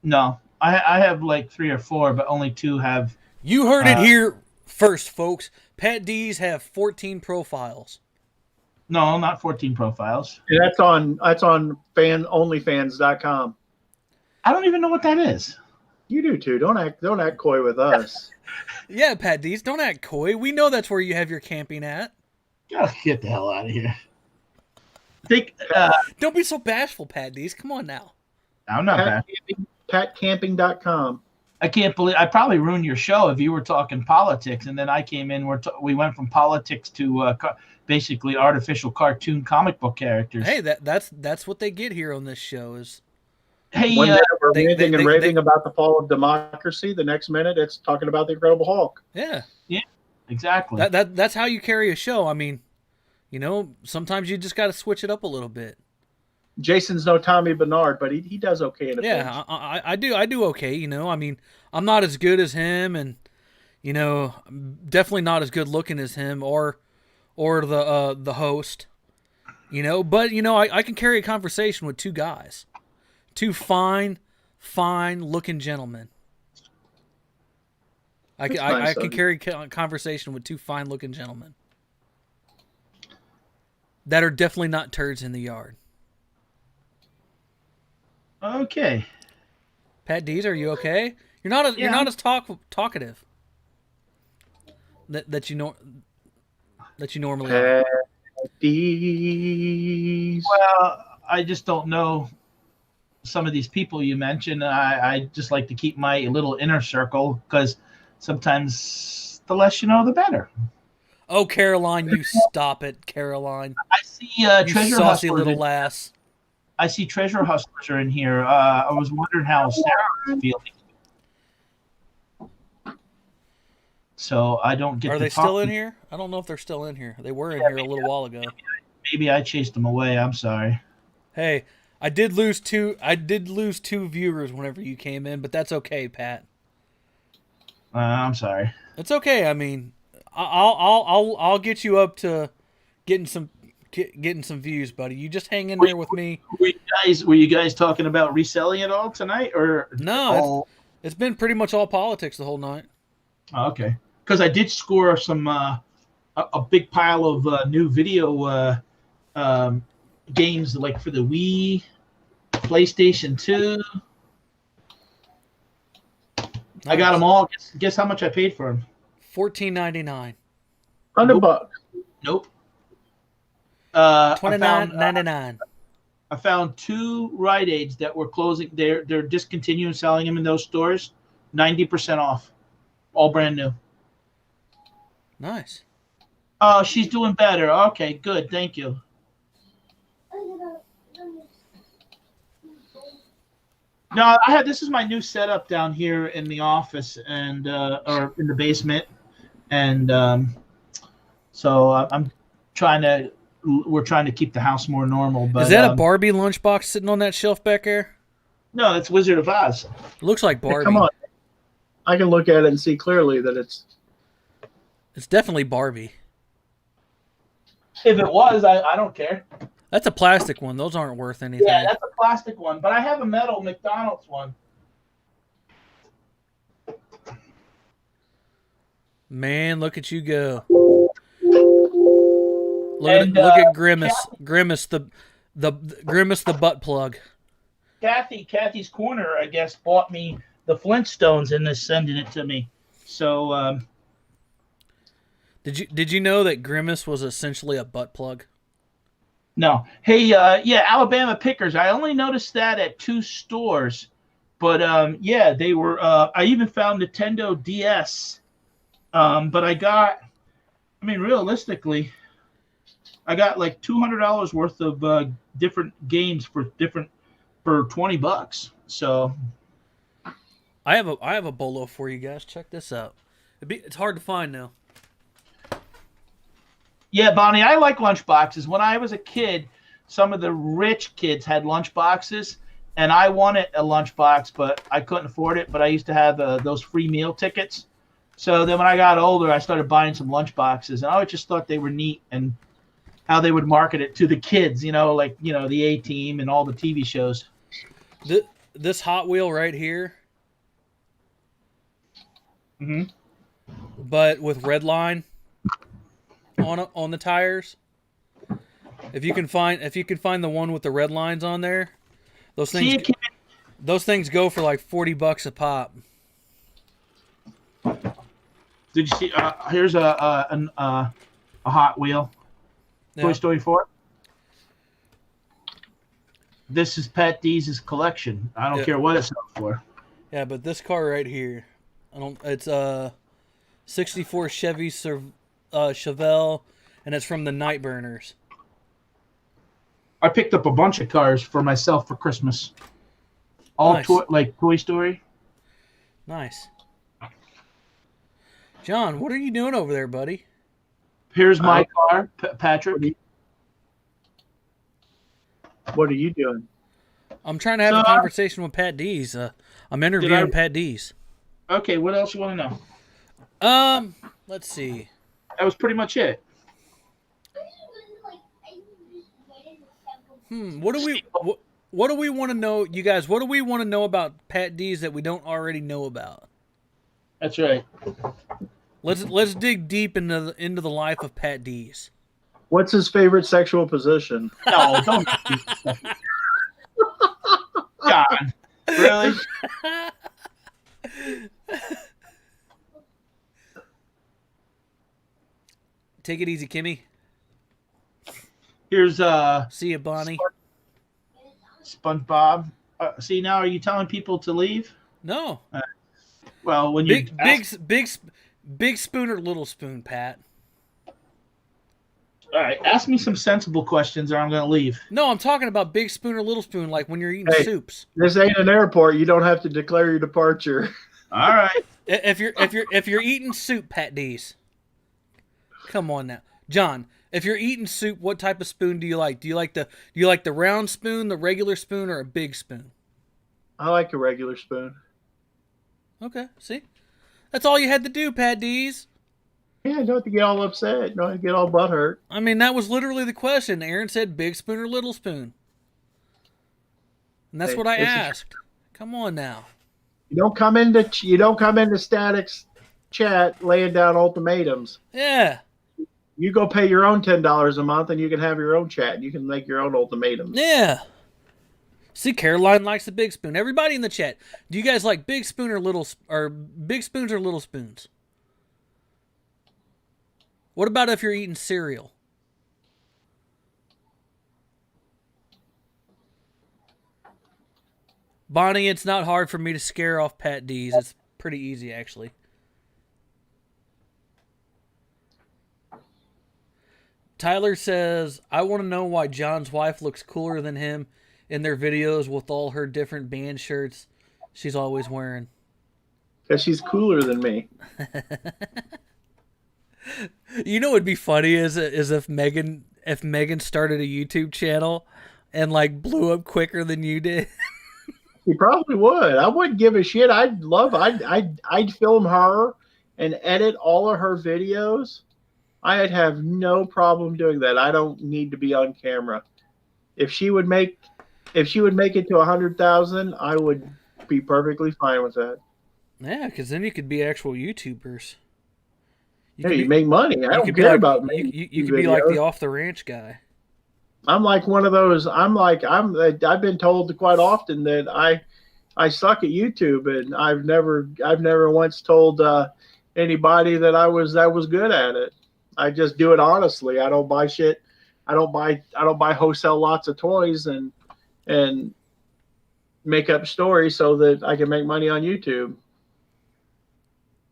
No, I have like 3 or 4, but only 2 have. You heard it here first, folks. Pat D's have 14 profiles. No, not 14 profiles. And that's on onlyfans.com. I don't even know what that is. You do too. Don't act coy with us. Yeah, Pat D's, don't act coy. We know that's where you have your camping at. Oh, get the hell out of here. Don't be so bashful, Pat D's. Come on now. I'm not bad. Patcamping.com. I can't believe I probably ruined your show if you were talking politics, and then I came in. We went from politics to basically artificial cartoon comic book characters. Hey, that's what they get here on this show is. Hey, One minute we're ranting and raving they- about the fall of democracy. The next minute it's talking about the Incredible Hulk. Yeah, exactly. that's how you carry a show. I mean, sometimes you just got to switch it up a little bit. Jason's no Tommy Bernard, but he does okay in a pinch. Yeah, I do okay. I mean, I'm not as good as him, and definitely not as good looking as him or the host. But I can carry a conversation with 2 guys, 2 fine looking gentlemen. I can carry a conversation with 2 fine looking gentlemen that are definitely not turds in the yard. Okay. Pat D's, are you okay? You're not as talkative that you normally are. D's. Well, I just don't know some of these people you mentioned. I just like to keep my little inner circle because sometimes the less you know, the better. Oh, Caroline, you stop it, Caroline. I see You Treasure saucy Hustlers. little lass. I see Treasure Hustlers are in here. I was wondering how Sarah was feeling. So I don't get. Are to they talk still to in here? I don't know if they're still in here. They were in here a little while ago. Maybe I chased them away. I'm sorry. Hey, I did lose two viewers whenever you came in, but that's okay, Pat. I'm sorry. It's okay. I mean, I'll get you up to getting some views, buddy. You just hang in there with me. Were you guys talking about reselling it all tonight, or no? It's been pretty much all politics the whole night. Oh, okay. Because I did score some a big pile of new video games like for the Wii, PlayStation 2. Nice. I got them all. Guess how much I paid for them? $14.99. $100. Nope. $29.99. I found 2 Rite Aids that were closing. They're discontinuing selling them in those stores. 90% off. All brand new. Nice. Oh, she's doing better. Okay, good. Thank you. No, this is my new setup down here in the office and or in the basement, and so we're trying to keep the house more normal. But is that a Barbie lunchbox sitting on that shelf back there? No, that's Wizard of Oz. It looks like Barbie. Hey, come on, I can look at it and see clearly that it's definitely Barbie. If it was, I don't care. That's a plastic one. Those aren't worth anything. Yeah, that's a plastic one, but I have a metal McDonald's one. Man, look at you go. Look at Grimace. Grimace the Grimace the butt plug. Kathy's Corner, I guess, bought me the Flintstones and is sending it to me. So Did you know that Grimace was essentially a butt plug? No. Hey, yeah, Alabama Pickers. I only noticed that at 2 stores, but yeah, they were. I even found Nintendo DS, but I mean, realistically, I got like $200 worth of different games for $20. So I have a bolo for you guys. Check this out. It's hard to find now. yeah, Bonnie, I like lunch boxes. When I was a kid, some of the rich kids had lunch boxes, and I wanted a lunch box, but I couldn't afford it. But I used to have those free meal tickets. So then when I got older, I started buying some lunch boxes, and I just thought they were neat and how they would market it to the kids, like, the A-Team and all the TV shows. This Hot Wheel right here, but with red line on the tires. If you can find the one with the red lines on there, those things go for like $40 a pop. Did you see? Here's a Hot Wheel. Yeah. Toy Story 4. This is Pat Dees' collection. I don't care what it's sold for. Yeah, but this car right here, it's a 64 Chevy Chevelle, and it's from the Nightburners. I picked up a bunch of cars for myself for Christmas. All Nice. like Toy Story. Nice. John, what are you doing over there, buddy? Here's my car, Patrick. What are you doing? I'm trying to have a conversation with Pat Dees. I'm interviewing Pat Dees. Okay, what else you want to know? Let's see. That was pretty much it. What do we want to know, you guys? What do we want to know about Pat Dees that we don't already know about? That's right. Let's dig deep into the life of Pat Dees. What's his favorite sexual position? No, don't. God, really? Take it easy, Kimmy. Here's See you, Bonnie. SpongeBob. See, now are you telling people to leave? No. Well, when you Big spoon or little spoon, Pat? all right, ask me some sensible questions, or I'm going to leave. No, I'm talking about big spoon or little spoon, like when you're eating soups. This ain't an airport. You don't have to declare your departure. All right. If you're eating soup, Pat Dees. Come on now, John. If you're eating soup, what type of spoon do you like? Do you like the round spoon, the regular spoon, or a big spoon? I like a regular spoon. Okay, see, that's all you had to do, Pat Dees. Yeah, don't have to get all upset. Don't have to get all butthurt. I mean, that was literally the question. Aaron said big spoon or little spoon, and that's what I asked. Come on now. You don't come into Static's chat laying down ultimatums. Yeah. You go pay your own $10 a month, and you can have your own chat. You can make your own ultimatums. Yeah. See, Caroline likes the big spoon. Everybody in the chat, do you guys like big spoon or big spoons or little spoons? What about if you're eating cereal? Bonnie, it's not hard for me to scare off Pat Dees. It's pretty easy, actually. Tyler says, I want to know why John's wife looks cooler than him in their videos with all her different band shirts she's always wearing. Because she's cooler than me. You know what'd be funny is if Megan started a YouTube channel and like blew up quicker than you did. She probably would. I wouldn't give a shit. I'd film her and edit all of her videos. I'd have no problem doing that. I don't need to be on camera. If she would make it to 100,000, I would be perfectly fine with that. Yeah, because then you could be actual YouTubers. You make money. I don't care about me. You could be like the Off the Ranch guy. I'm like one of those. I've been told quite often that I suck at YouTube, and I've never once told anybody that I was good at it. I just do it honestly. I don't buy shit. I don't buy wholesale lots of toys and make up stories so that I can make money on YouTube.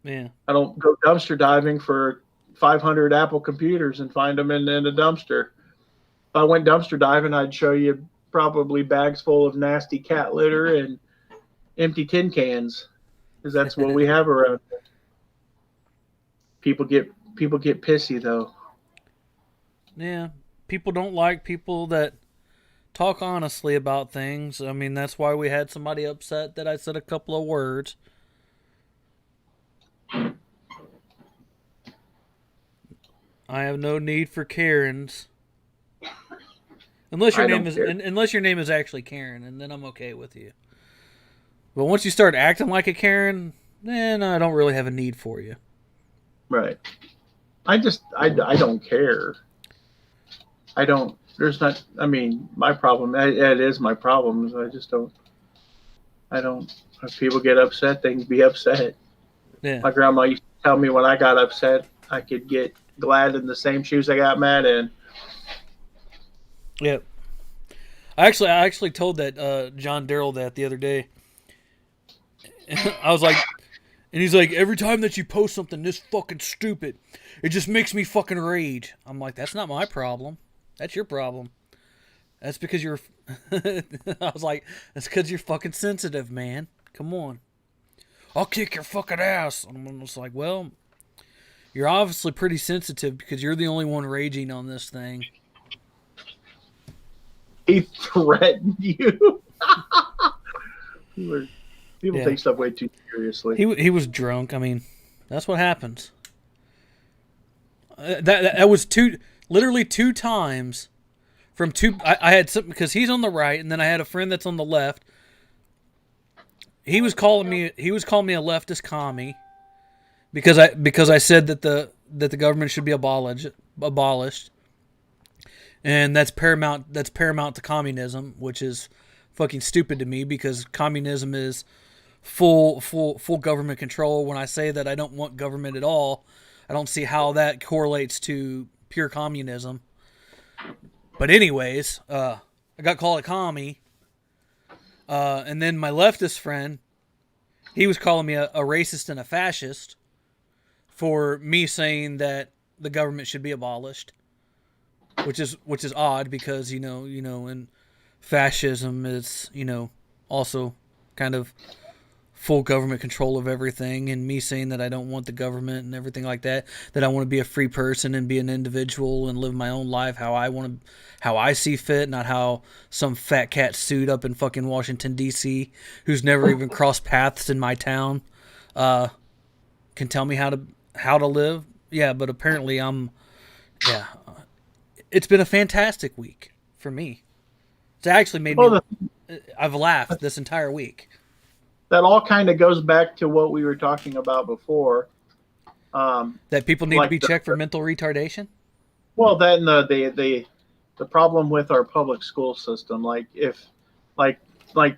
Yeah. I don't go dumpster diving for 500 Apple computers and find them in a dumpster. If I went dumpster diving, I'd show you probably bags full of nasty cat litter and empty tin cans, because that's what we have around here. People get pissy though. Yeah. People don't like people that talk honestly about things. I mean, that's why we had somebody upset that I said a couple of words. I have no need for Karens. Unless your name is actually Karen, and then I'm okay with you. But once you start acting like a Karen, then I don't really have a need for you. Right. I don't care. I don't. There's not. I mean, my problem. It is my problem. I just don't. I don't. If people get upset, they can be upset. Yeah. My grandma used to tell me when I got upset, I could get glad in the same shoes I got mad in. Yep. I actually told that John Darrell that the other day. I was like, and he's like, every time that you post something this fucking stupid, it just makes me fucking rage. I'm like, that's not my problem. That's your problem. That's because you're. I was like, that's because you're fucking sensitive, man. Come on. I'll kick your fucking ass. And I'm just like, well, you're obviously pretty sensitive because you're the only one raging on this thing. He threatened you. People take stuff way too seriously. He was drunk. I mean, that's what happens. That was literally two times from two. I had something because he's on the right, and then I had a friend that's on the left. He was calling me a leftist commie because I said that the government should be abolished. And that's paramount to communism, which is fucking stupid to me because communism is full government control. When I say that I don't want government at all, I don't see how that correlates to pure communism. But anyways, I got called a commie. And then my leftist friend, he was calling me a racist and a fascist for me saying that the government should be abolished. Which is odd because you know, and fascism is, also kind of full government control of everything, and me saying that I don't want the government and everything like that I want to be a free person and be an individual and live my own life how I see fit, not how some fat cat suit up in fucking Washington D.C. who's never even crossed paths in my town can tell me how to live. Yeah, but apparently it's been a fantastic week for me. It's actually made me. I've laughed this entire week. That all kind of goes back to what we were talking about before. That people need to be checked for mental retardation. Well, then the problem with our public school system, like a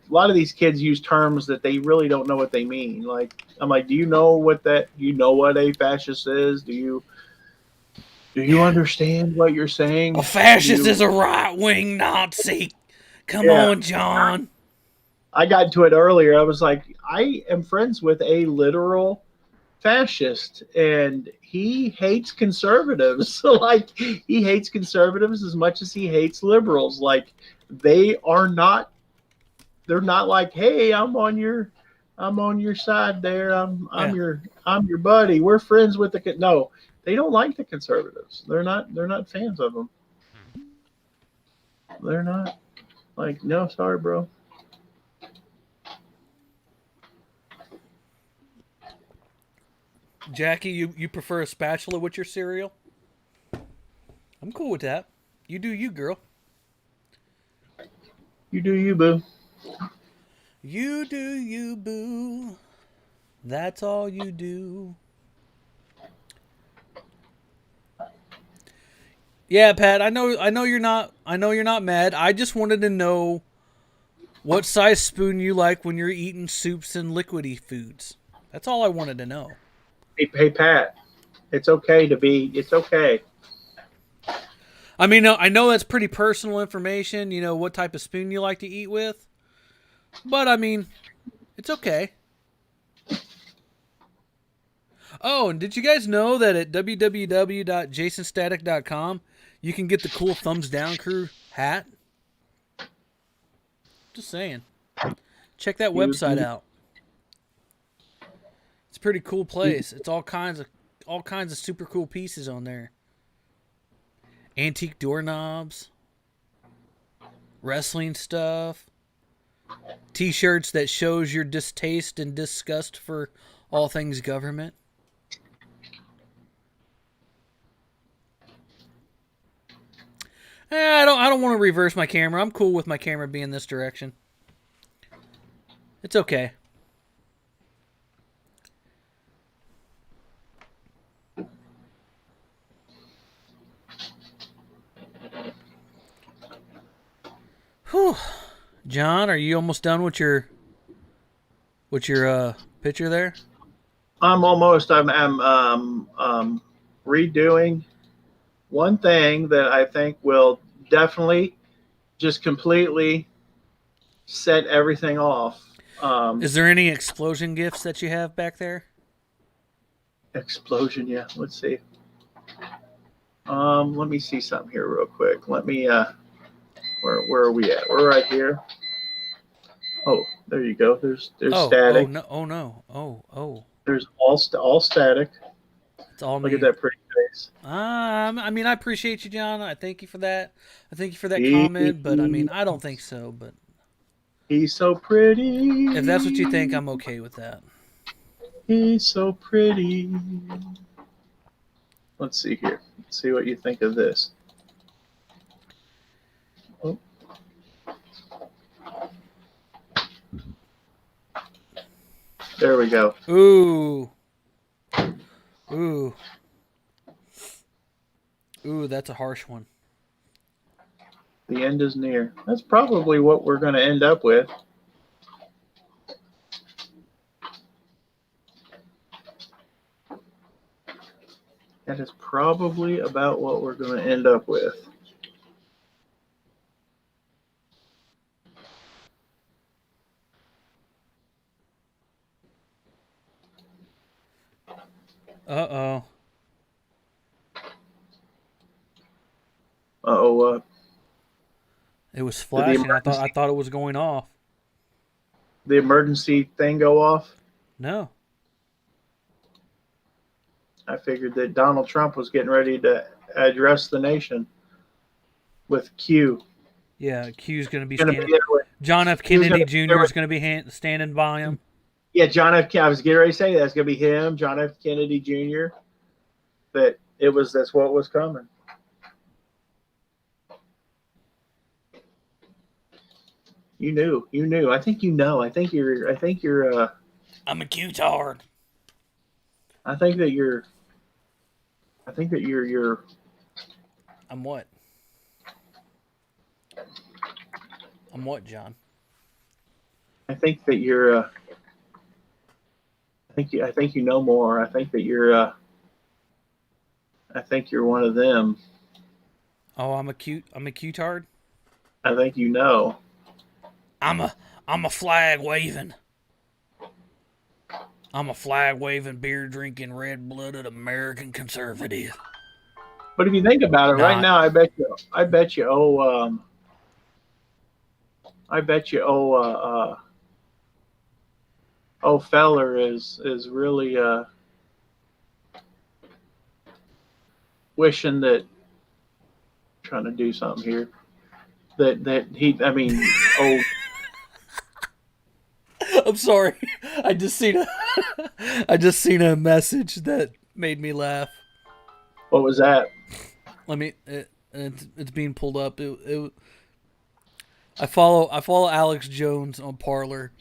lot of these kids use terms that they really don't know what they mean. Like I'm like, do you know what a fascist is? Do you understand what you're saying? A fascist is a right-wing Nazi. Come on, John. I got into it earlier. I was like, I am friends with a literal fascist, and he hates conservatives. Like, he hates conservatives as much as he hates liberals. Like, they're not like, hey, I'm on your side there. I'm your buddy. We're friends with no. They don't like the conservatives. They're not fans of them. They're not like, no, sorry, bro. Jackie, you prefer a spatula with your cereal? I'm cool with that. You do you, girl. You do you, boo. You do you, boo. That's all you do. Yeah, Pat, I know you're not mad. I just wanted to know what size spoon you like when you're eating soups and liquidy foods. That's all I wanted to know. Hey Pat. It's okay to be. It's okay. I mean, I know that's pretty personal information. You know what type of spoon you like to eat with, but I mean, it's okay. Oh, and did you guys know that at www.jaysinstatic.com you can get the cool Thumbs Down Crew hat? Just saying. Check that website out. It's a pretty cool place. It's all kinds of super cool pieces on there. Antique doorknobs, wrestling stuff, t-shirts that shows your distaste and disgust for all things government. I don't want to reverse my camera. I'm cool with my camera being this direction. It's okay. Whew. John, are you almost done with your picture there? I'm almost. I'm redoing one thing that I think will definitely just completely set everything off. Is there any explosion gifts that you have back there? Explosion, yeah. Let's see. Let me see something here real quick. Let me where are we at? We're right here. Oh, there you go. There's static. Oh no. Oh. There's all static. It's all Look me. at that pretty face. I mean, I appreciate you, John. I thank you for that. I thank you for that comment, but I mean, I don't think so. But he's so pretty. if that's what you think, I'm okay with that. He's so pretty. Let's see here. Let's see what you think of this. Oh. There we go. Ooh, that's a harsh one. The end is near. That's probably what we're going to end up with. That is probably about what we're going to end up with. Uh-oh. Uh-oh, what? It was flashing. I thought it was going off. The emergency thing go off? No. I figured that Donald Trump was getting ready to address the nation with Q. Yeah, Q's going to be Gonna standing. be John F. Kennedy Jr. is going to be standing by him. Yeah, John F. I was getting ready to say that's going to be him, John F. Kennedy Jr. But that's what was coming. You knew. I think you know. I think you're. I'm a Q-tard. I think that you're. I'm what? I'm what, John? I think that you're. I think you know more. I think that you're. I think you're one of them. Oh, I'm a Q-tard. I think you know. I'm a flag waving. I'm a flag waving, beer drinking, red blooded American conservative. But if you think about it, right now, I bet you. Feller is really wishing that. Trying to do something here. I'm sorry. I just seen a message that made me laugh. What was that? It's being pulled up. I follow Alex Jones on Parler.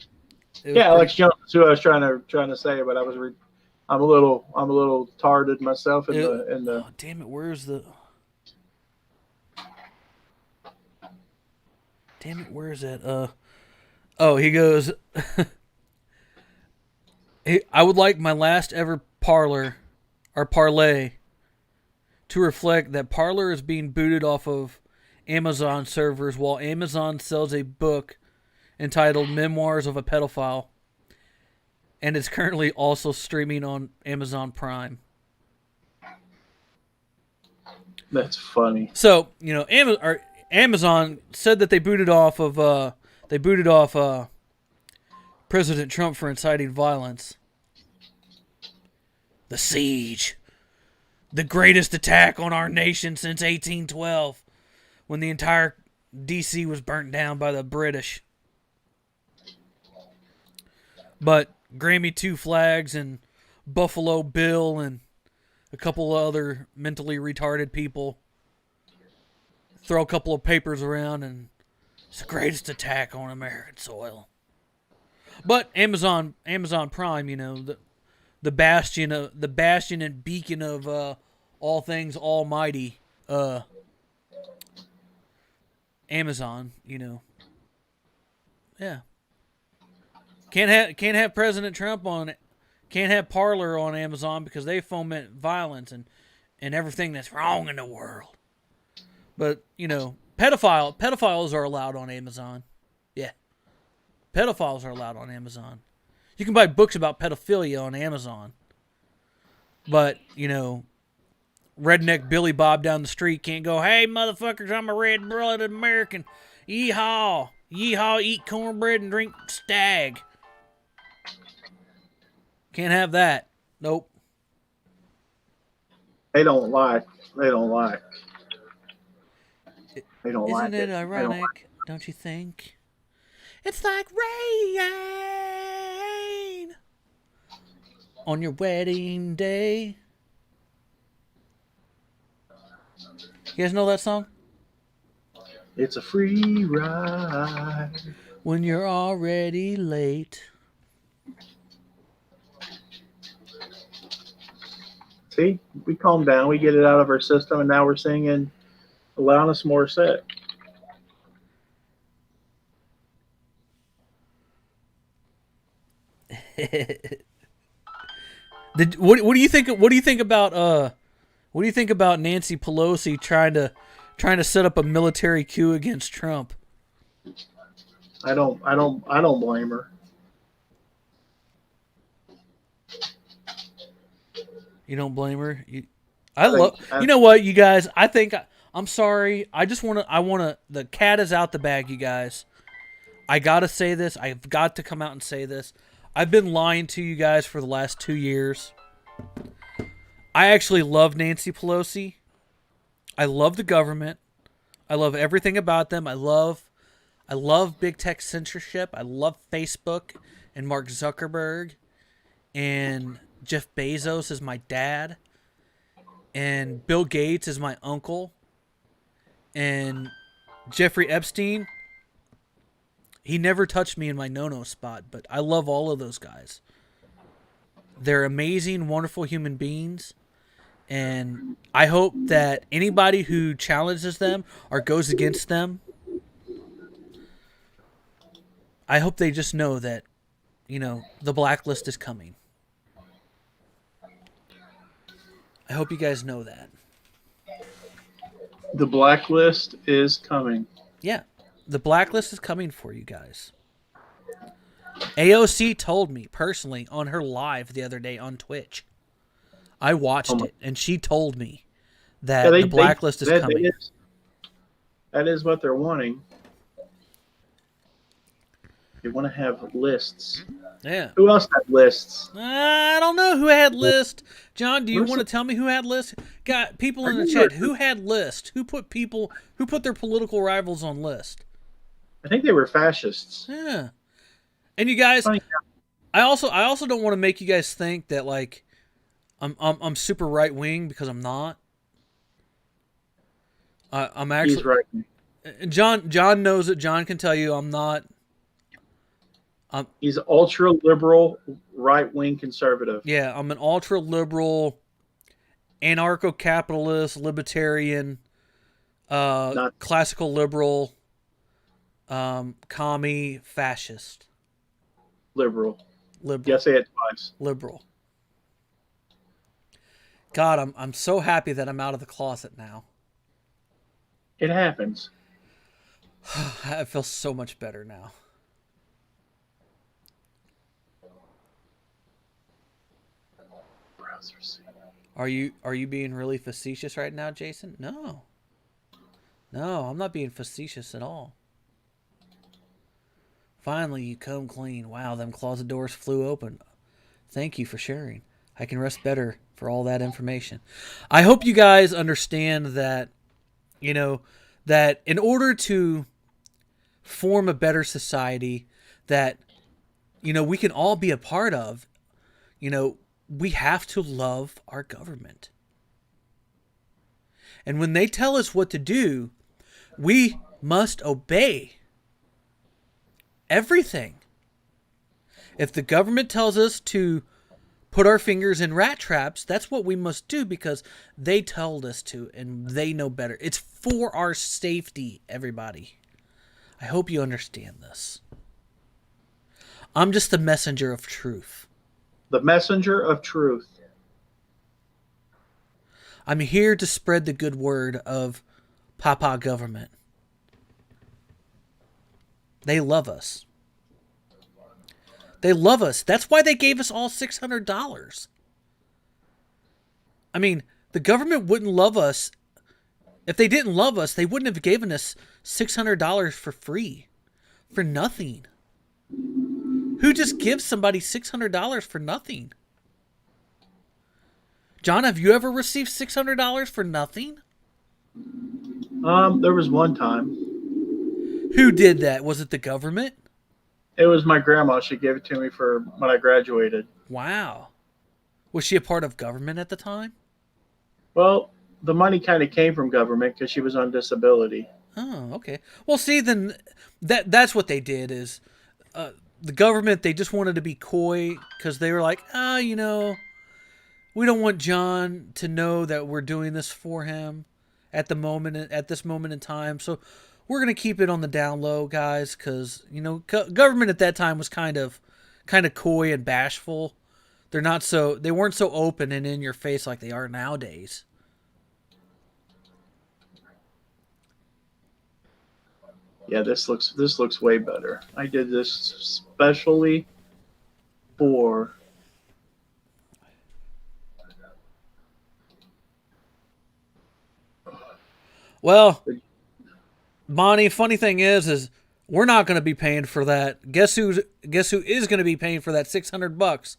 Alex Jones is who I was trying to say, but I'm a little tarded myself in the. Oh, damn it! Where's the? Damn it! Where is that? Oh, he goes. I would like my last ever Parler, Parlay to reflect that Parler is being booted off of Amazon servers while Amazon sells a book entitled Memoirs of a Pedophile, and it's currently also streaming on Amazon Prime. That's funny. So, you know, Amazon said that they booted off President Trump for inciting violence. The siege. The greatest attack on our nation since 1812, when the entire D.C. was burnt down by the British. But Grammy Two Flags and Buffalo Bill and a couple other mentally retarded people throw a couple of papers around, and it's the greatest attack on American soil. But Amazon Prime, you know, the bastion and beacon of all things almighty, Amazon, you know, yeah. Can't have President Trump on it. Can't have Parler on Amazon because they foment violence and everything that's wrong in the world. But, you know, pedophiles are allowed on Amazon. Yeah. Pedophiles are allowed on Amazon. You can buy books about pedophilia on Amazon. But, you know, redneck Billy Bob down the street can't go, hey, motherfuckers, I'm a red-blooded American. Yeehaw. Yeehaw, eat cornbread and drink stag. Can't have that. Nope. They don't like. They don't like. They don't like Isn't it it. ironic, don't you think? It's like rain on your wedding day. You guys know that song? It's a free ride. When you're already late. See, we calm down, we get it out of our system, and now we're singing Alanis Morissette. What do you think? What do you think about Nancy Pelosi trying to set up a military coup against Trump? I don't blame her. You don't blame her. You know what, you guys? I'm sorry. I want to. The cat is out the bag, you guys. I gotta say this. I've got to come out and say this. I've been lying to you guys for the last 2 years. I actually love Nancy Pelosi. I love the government. I love everything about them. I love big tech censorship. I love Facebook and Mark Zuckerberg, and Jeff Bezos is my dad, and Bill Gates is my uncle, and Jeffrey Epstein, he never touched me in my no-no spot, but I love all of those guys. They're amazing, wonderful human beings, and I hope that anybody who challenges them or goes against them, I hope they just know that, you know, the blacklist is coming. I hope you guys know that. The blacklist is coming. Yeah, the blacklist is coming for you guys. AOC told me personally on her live the other day on Twitch. I watched it, and she told me that the blacklist is coming. That is what they're wanting. They want to have lists. Yeah. Who else had lists? I don't know who had lists. John, do you want to tell me who had lists? Got people in the chat. Who had lists? Who put their political rivals on list? I think they were fascists. Yeah. And you guys, I also don't want to make you guys think that like I'm super right wing, because I'm not. I'm actually. He's right. John knows it. John can tell you I'm not. He's ultra liberal, right wing conservative. Yeah, I'm an ultra liberal, anarcho capitalist, libertarian, classical liberal, commie, fascist. Liberal. Yeah, say it twice. Liberal. God, I'm so happy that I'm out of the closet now. It happens. I feel so much better now. Are you being really facetious right now, Jaysin? No. No, I'm not being facetious at all. Finally, you come clean. Wow, them closet doors flew open. Thank you for sharing. I can rest better for all that information. I hope you guys understand that, that in order to form a better society that, we can all be a part of, we have to love our government. And when they tell us what to do, we must obey everything. If the government tells us to put our fingers in rat traps, that's what we must do because they told us to and they know better. It's for our safety, everybody. I hope you understand this. I'm just the messenger of truth. The messenger of truth. I'm here to spread the good word of Papa government. They love us. They love us. That's why they gave us all $600. I mean, the government wouldn't love us. If they didn't love us, they wouldn't have given us $600 for free. For nothing. Who just gives somebody $600 for nothing? John, have you ever received $600 for nothing? There was one time. Who did that? Was it the government? It was my grandma. She gave it to me for when I graduated. Wow. Was she a part of government at the time? Well, the money kind of came from government because she was on disability. Oh, okay. Well, see, then that's what they did is the government, they just wanted to be coy because they were like, we don't want John to know that we're doing this for him at this moment in time. So we're going to keep it on the down low, guys, because, government at that time was kind of coy and bashful. They weren't so open and in your face like they are nowadays. Yeah, this looks way better. I did this specially for Well, Bonnie, funny thing is we're not going to be paying for that. Guess who is going to be paying for that $600?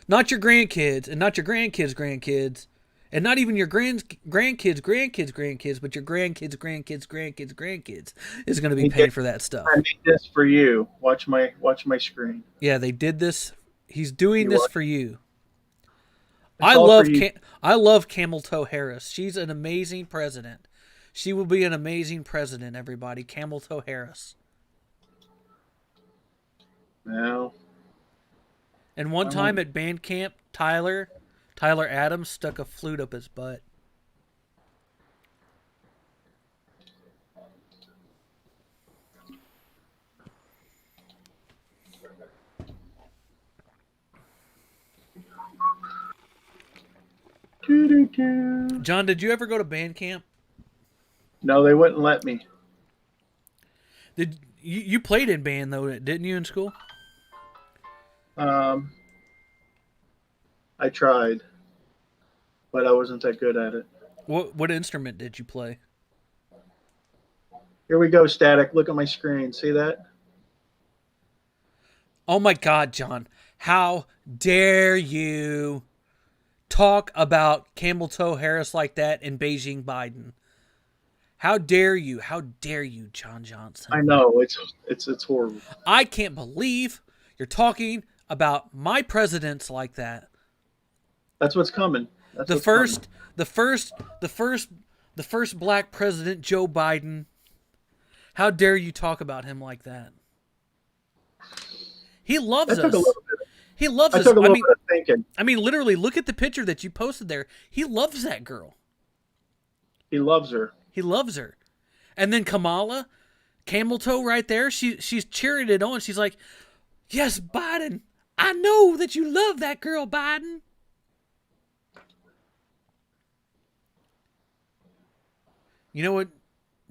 Not your grandkids and not your grandkids, and not even your grandkids, but your grandkids is going to be paying for that stuff. I made this for you. Watch my screen. Yeah, they did this. He's doing this for you. It's I all for you. love Camel Toe Harris. She's an amazing president. She will be an amazing president, everybody. Camel Toe Harris. No. And one time at band camp, Tyler Adams stuck a flute up his butt. John, did you ever go to band camp? No, they wouldn't let me. Did you played in band though, didn't you, in school? I tried, but I wasn't that good at it. What instrument did you play? Here we go, Static. Look at my screen. See that? Oh my God, John. How dare you talk about Camel Toe Harris like that in Beijing Biden? How dare you? How dare you, John Johnson? I know. It's horrible. I can't believe you're talking about my presidents like that. That's what's coming. The first black president, Joe Biden. How dare you talk about him like that? He loves us. He loves us. I took a little bit of thinking. I mean, literally, look at the picture that you posted there. He loves that girl. He loves her. He loves her. And then Kamala, Camel Toe right there, she's cheering it on. She's like, yes, Biden, I know that you love that girl, Biden. You know what,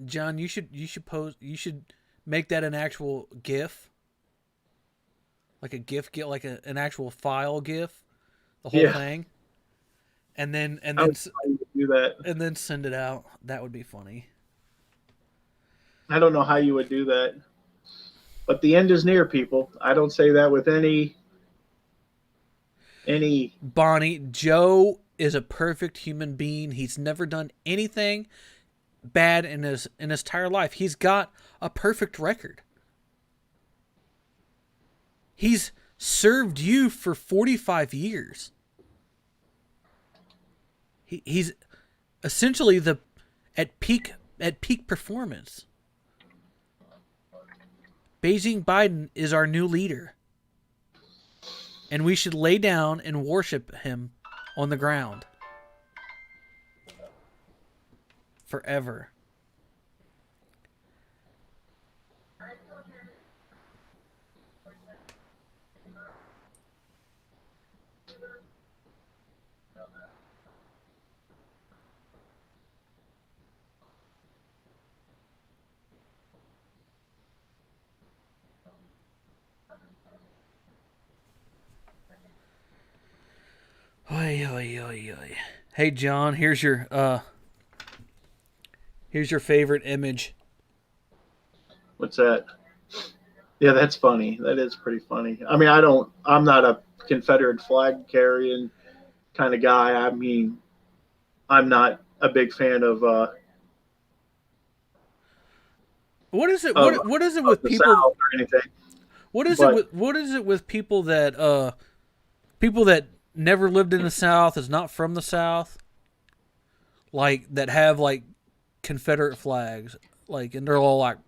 John? You should make that an actual GIF, like a GIF, get like an actual file GIF, the whole Yeah. thing, and then I would do that. and then send it out. That would be funny. I don't know how you would do that, but the end is near, people. I don't say that with any. Bonnie, Joe is a perfect human being. He's never done anything bad in his entire life. He's got a perfect record. He's served you for 45 years. He's essentially at peak performance. Beijing Biden is our new leader. And we should lay down and worship him on the ground. Forever. Oy, oy, oy, oy. Hey John, here's your favorite image. What's that? Yeah, that's funny. That is pretty funny. I mean, I'm not a Confederate flag carrying kind of guy. I mean, I'm not a big fan of What is it? of- What is it of with the people? South or anything. What is But- it with people that never lived in the South, is not from the South, like that have like Confederate flags, like, and they're all like,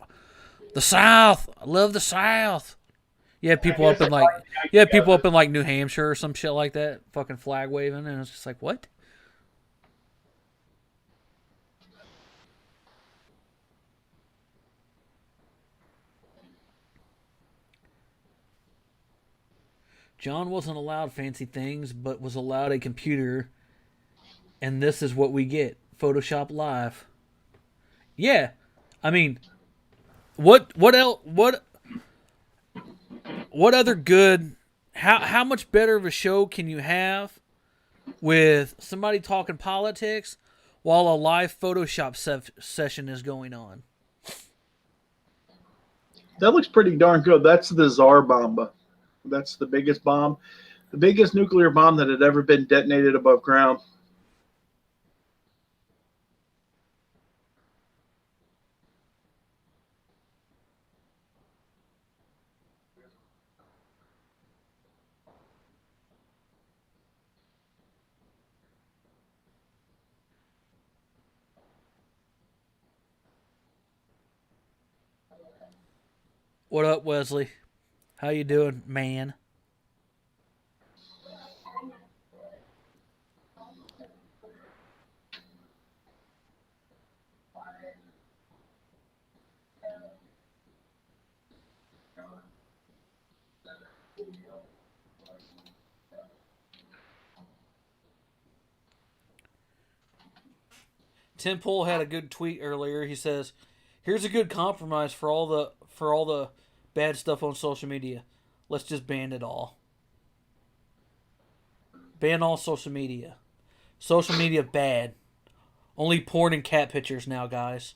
the South, I love the South. You have people up in like New Hampshire or some shit like that, fucking flag waving, and it's just like, what? John wasn't allowed fancy things, but was allowed a computer, and this is what we get: Photoshop Live. Yeah, I mean, what else? What other good? How much better of a show can you have with somebody talking politics while a live Photoshop session is going on? That looks pretty darn good. That's the Tsar Bomba. That's the biggest bomb, the biggest nuclear bomb that had ever been detonated above ground. What up, Wesley? How you doing, man? Tim Pool had a good tweet earlier. He says, "Here's a good compromise for all the bad stuff on social media. Let's just ban it all. Ban all social media. Social media bad. Only porn and cat pictures now, guys."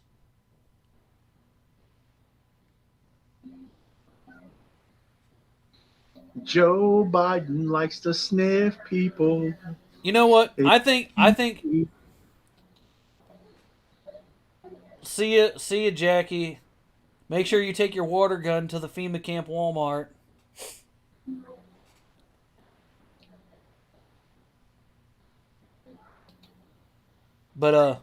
Joe Biden likes to sniff people. You know what? I think. See ya, Jackie. Make sure you take your water gun to the FEMA camp Walmart. But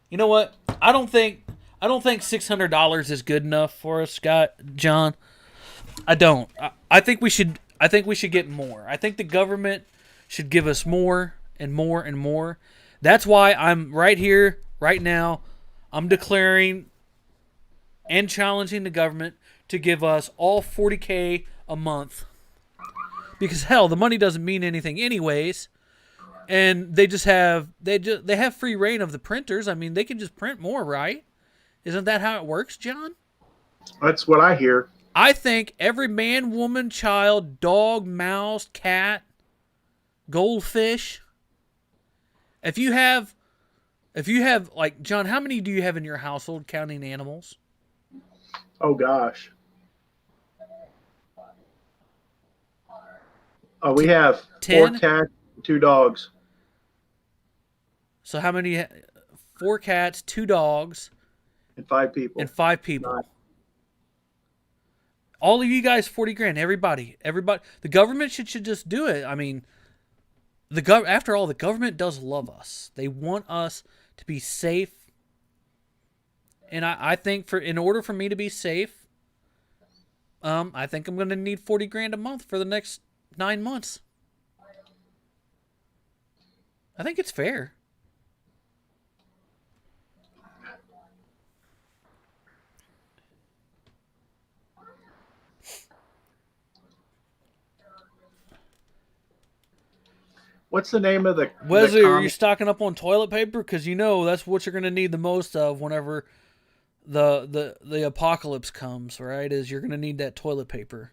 you know what? I don't think $600 is good enough for us, John. I don't. I think we should get more. I think the government should give us more and more and more. That's why I'm right here, right now. I'm declaring and challenging the government to give us all $40K a month. Because hell, the money doesn't mean anything anyways. and they have free reign of the printers. I mean, they can just print more, right? Isn't that how it works, John? That's what I hear. I think every man, woman, child, dog, mouse, cat, goldfish. If you have like, John, how many do you have in your household counting animals? Oh gosh. Oh, we have 10? 4 cats, 2 dogs. So how many? 4 cats, 2 dogs, And 5 people. and 5 people. 9. All of you guys, 40 grand. Everybody. The government should just do it. I mean, after all, the government does love us. They want us to be safe. And I think in order for me to be safe, I think I'm going to need 40 grand a month for the next 9 months. I think it's fair. What's the name of the Wesley, the are you stocking up on toilet paper? Because you know that's what you're going to need the most of whenever the apocalypse comes, right? Is you're going to need that toilet paper.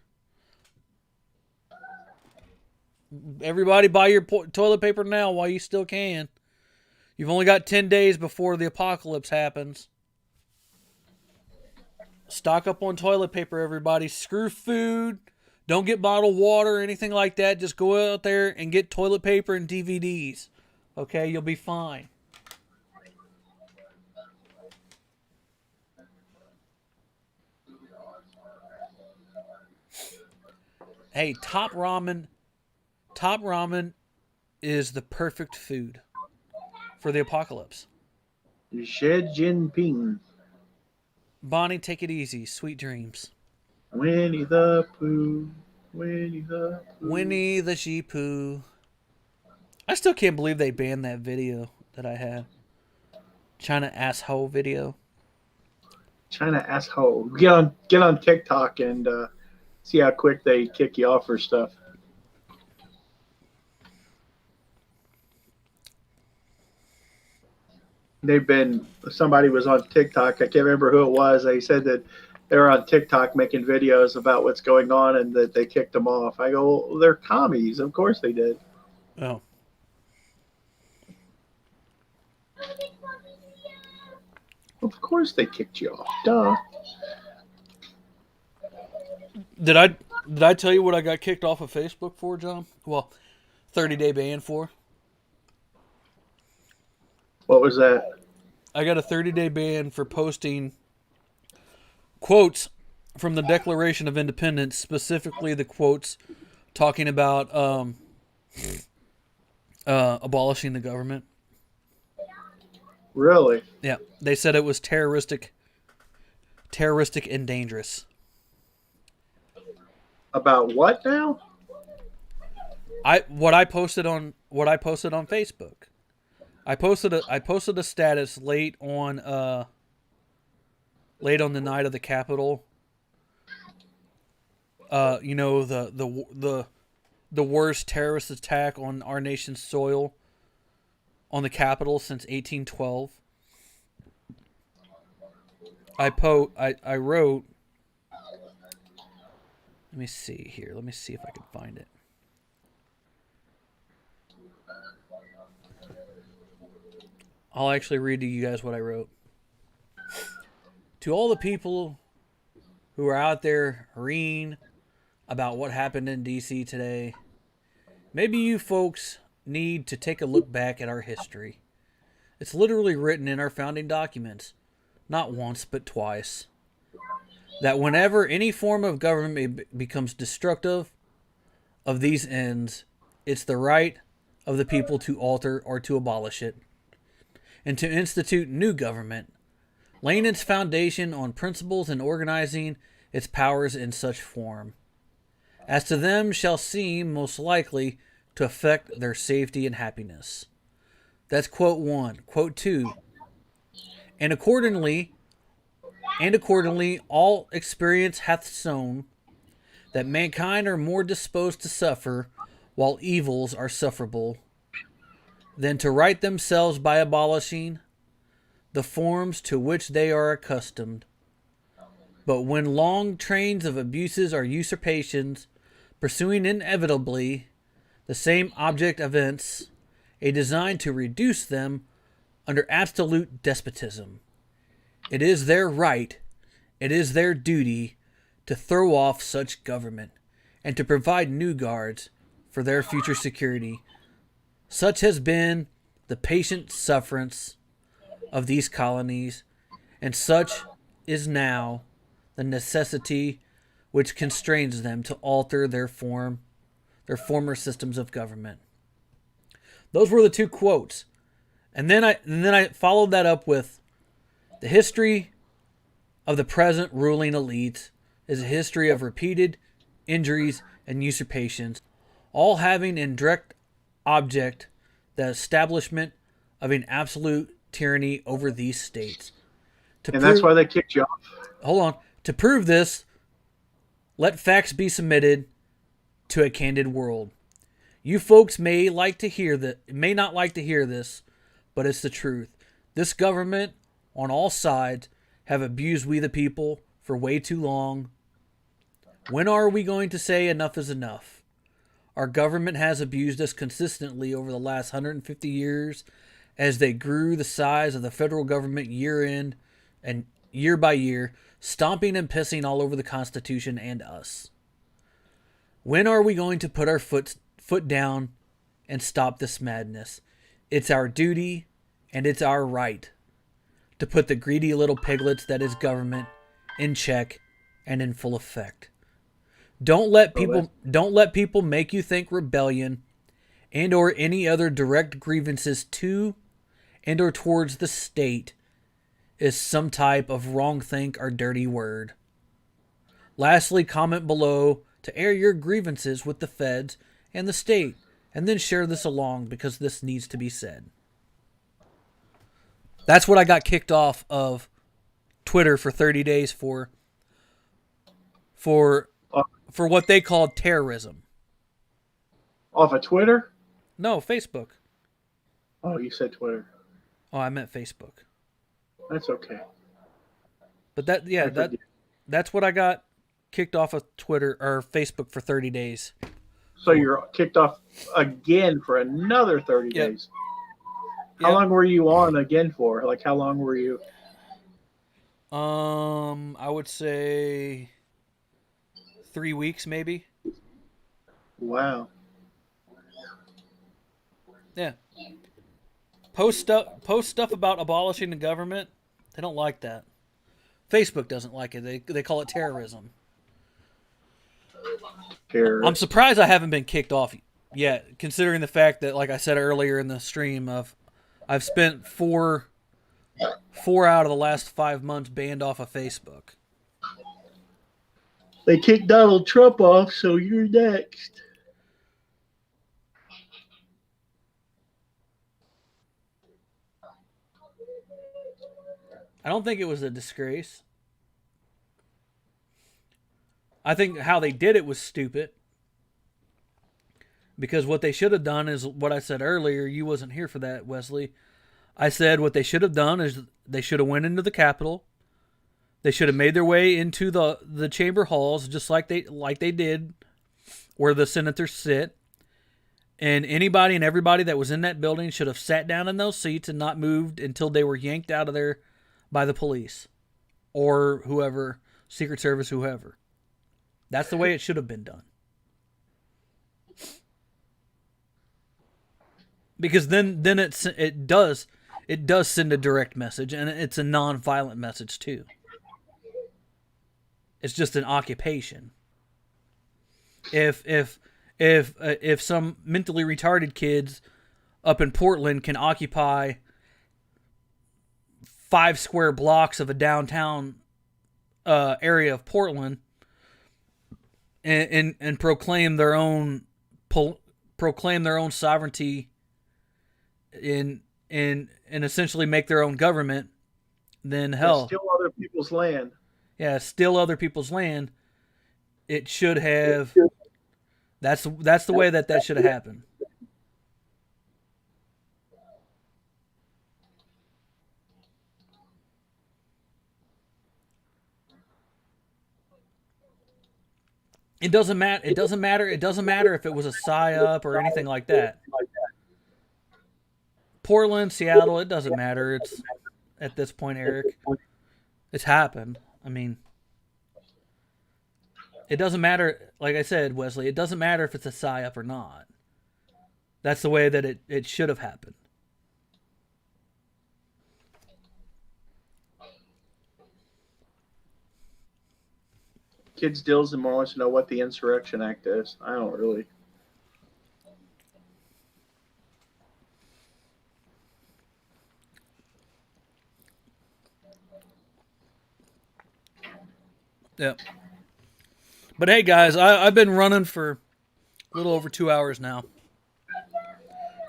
Everybody buy your toilet paper now while you still can. You've only got 10 days before the apocalypse happens. Stock up on toilet paper, everybody. Screw food. Don't get bottled water or anything like that. Just go out there and get toilet paper and DVDs. Okay, you'll be fine. Hey, Top Ramen is the perfect food for the apocalypse. Xi Jinping. Bonnie, take it easy. Sweet dreams. Winnie the Pooh. Winnie the Pooh. Winnie the Sheepoo. I still can't believe they banned that video that I had. China asshole video. China asshole. Get on TikTok and see how quick they kick you off for stuff. Somebody was on TikTok. I can't remember who it was. They said that they were on TikTok making videos about what's going on and that they kicked them off. I go, well, they're commies. Of course they did. Oh. Of course they kicked you off. Duh. Did I tell you what I got kicked off of Facebook for, John? Well, 30-day ban for. What was that? I got a 30-day ban for posting quotes from the Declaration of Independence, specifically the quotes talking about abolishing the government. Really? Yeah, they said it was terroristic and dangerous. About what now? What I posted on Facebook. I posted a status late on the night of the Capitol. You know, the worst terrorist attack on our nation's soil on the Capitol since 1812. I wrote. Let me see here. Let me see if I can find it. I'll actually read to you guys what I wrote. To all the people who are out there reading about what happened in D.C. today, maybe you folks need to take a look back at our history. It's literally written in our founding documents, not once but twice, that whenever any form of government becomes destructive of these ends, it's the right of the people to alter or to abolish it, and to institute new government, laying its foundation on principles and organizing its powers in such form as to them shall seem most likely to affect their safety and happiness. That's quote 1. Quote 2. And accordingly, all experience hath shown that mankind are more disposed to suffer while evils are sufferable than to right themselves by abolishing the forms to which they are accustomed. But when long trains of abuses or usurpations, pursuing inevitably the same object events, a design to reduce them under absolute despotism, it is their right, it is their duty to throw off such government and to provide new guards for their future security. Such has been the patient sufferance of these colonies, and such is now the necessity which constrains them to alter their former systems of government. Those were the two quotes. And then I followed that up with the history of the present ruling elite is a history of repeated injuries and usurpations, all having in direct object the establishment of an absolute tyranny over these states. That's why they kicked you off. Hold on. To prove this, let facts be submitted to a candid world. You folks may not like to hear this, but it's the truth. This government, on all sides, have abused we the people for way too long. When are we going to say enough is enough? Our government has abused us consistently over the last 150 years as they grew the size of the federal government year in and year by year, stomping and pissing all over the Constitution and us. When are we going to put our foot down and stop this madness? It's our duty and it's our right to put the greedy little piglets that is government in check and in full effect. Don't let people make you think rebellion and or any other direct grievances to and or towards the state is some type of wrong think or dirty word. Lastly, comment below to air your grievances with the feds and the state, and then share this along because this needs to be said. That's what I got kicked off of Twitter for 30 days for what they called terrorism. Off of Twitter? No, Facebook. Oh, you said Twitter. Oh, I meant Facebook. That's okay. But that's what I got kicked off of Twitter or Facebook for 30 days. So you're kicked off again for another 30 days. How long were you on again for? Like, how long were you? I would say 3 weeks, maybe. Wow. Yeah. Post stuff about abolishing the government. They don't like that. Facebook doesn't like it. They call it terrorism. I'm surprised I haven't been kicked off yet, considering the fact that, like I said earlier in the stream, I've spent four out of the last 5 months banned off of Facebook. They kicked Donald Trump off, so you're next. I don't think it was a disgrace. I think how they did it was stupid. Because what they should have done is what I said earlier. You wasn't here for that, Wesley. I said what they should have done is they should have went into the Capitol. They should have made their way into the chamber halls, just like they did, where the senators sit. And anybody and everybody that was in that building should have sat down in those seats and not moved until they were yanked out of there by the police or whoever, Secret Service, whoever. That's the way it should have been done. Because then it does send a direct message, and it's a non-violent message too. It's just an occupation. If some mentally retarded kids up in Portland can occupy 5 square blocks of a downtown area of Portland and proclaim their own sovereignty and essentially make their own government, then hell, steal other people's land. Yeah, steal other people's land. It should have. That's the way that should have happened. It doesn't matter. It doesn't matter. It doesn't matter if it was a psyop or anything like that. Portland, Seattle, it doesn't matter. It's at this point, Eric. It's happened. I mean, it doesn't matter. Like I said, Wesley, it doesn't matter if it's a psyop or not. That's the way that it should have happened. Kids Dills and more wants to know what the Insurrection Act is. I don't really. Yeah. But hey, guys, I've been running for a little over 2 hours now.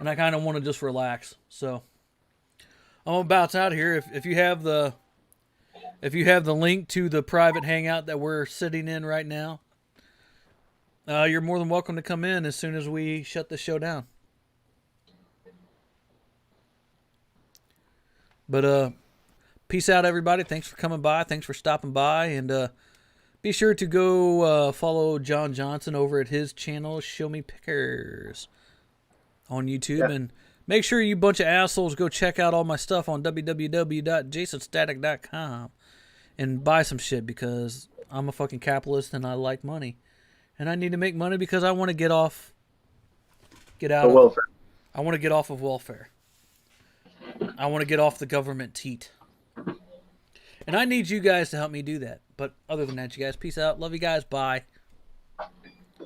And I kind of want to just relax. So I'm about out here. If you have the link to the private hangout that we're sitting in right now, you're more than welcome to come in as soon as we shut the show down. But peace out, everybody. Thanks for coming by. Thanks for stopping by. And be sure to go follow John Johnson over at his channel, Show Me Pickers, on YouTube. Yeah. And make sure you bunch of assholes go check out all my stuff on www.jaysinstatic.com and buy some shit, because I'm a fucking capitalist and I like money. And I need to make money because I want to get off welfare. I want to get off of welfare. I want to get off the government teat. And I need you guys to help me do that. But other than that, you guys, peace out. Love you guys. Bye.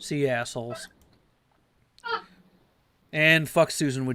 See you, assholes. And fuck Susan.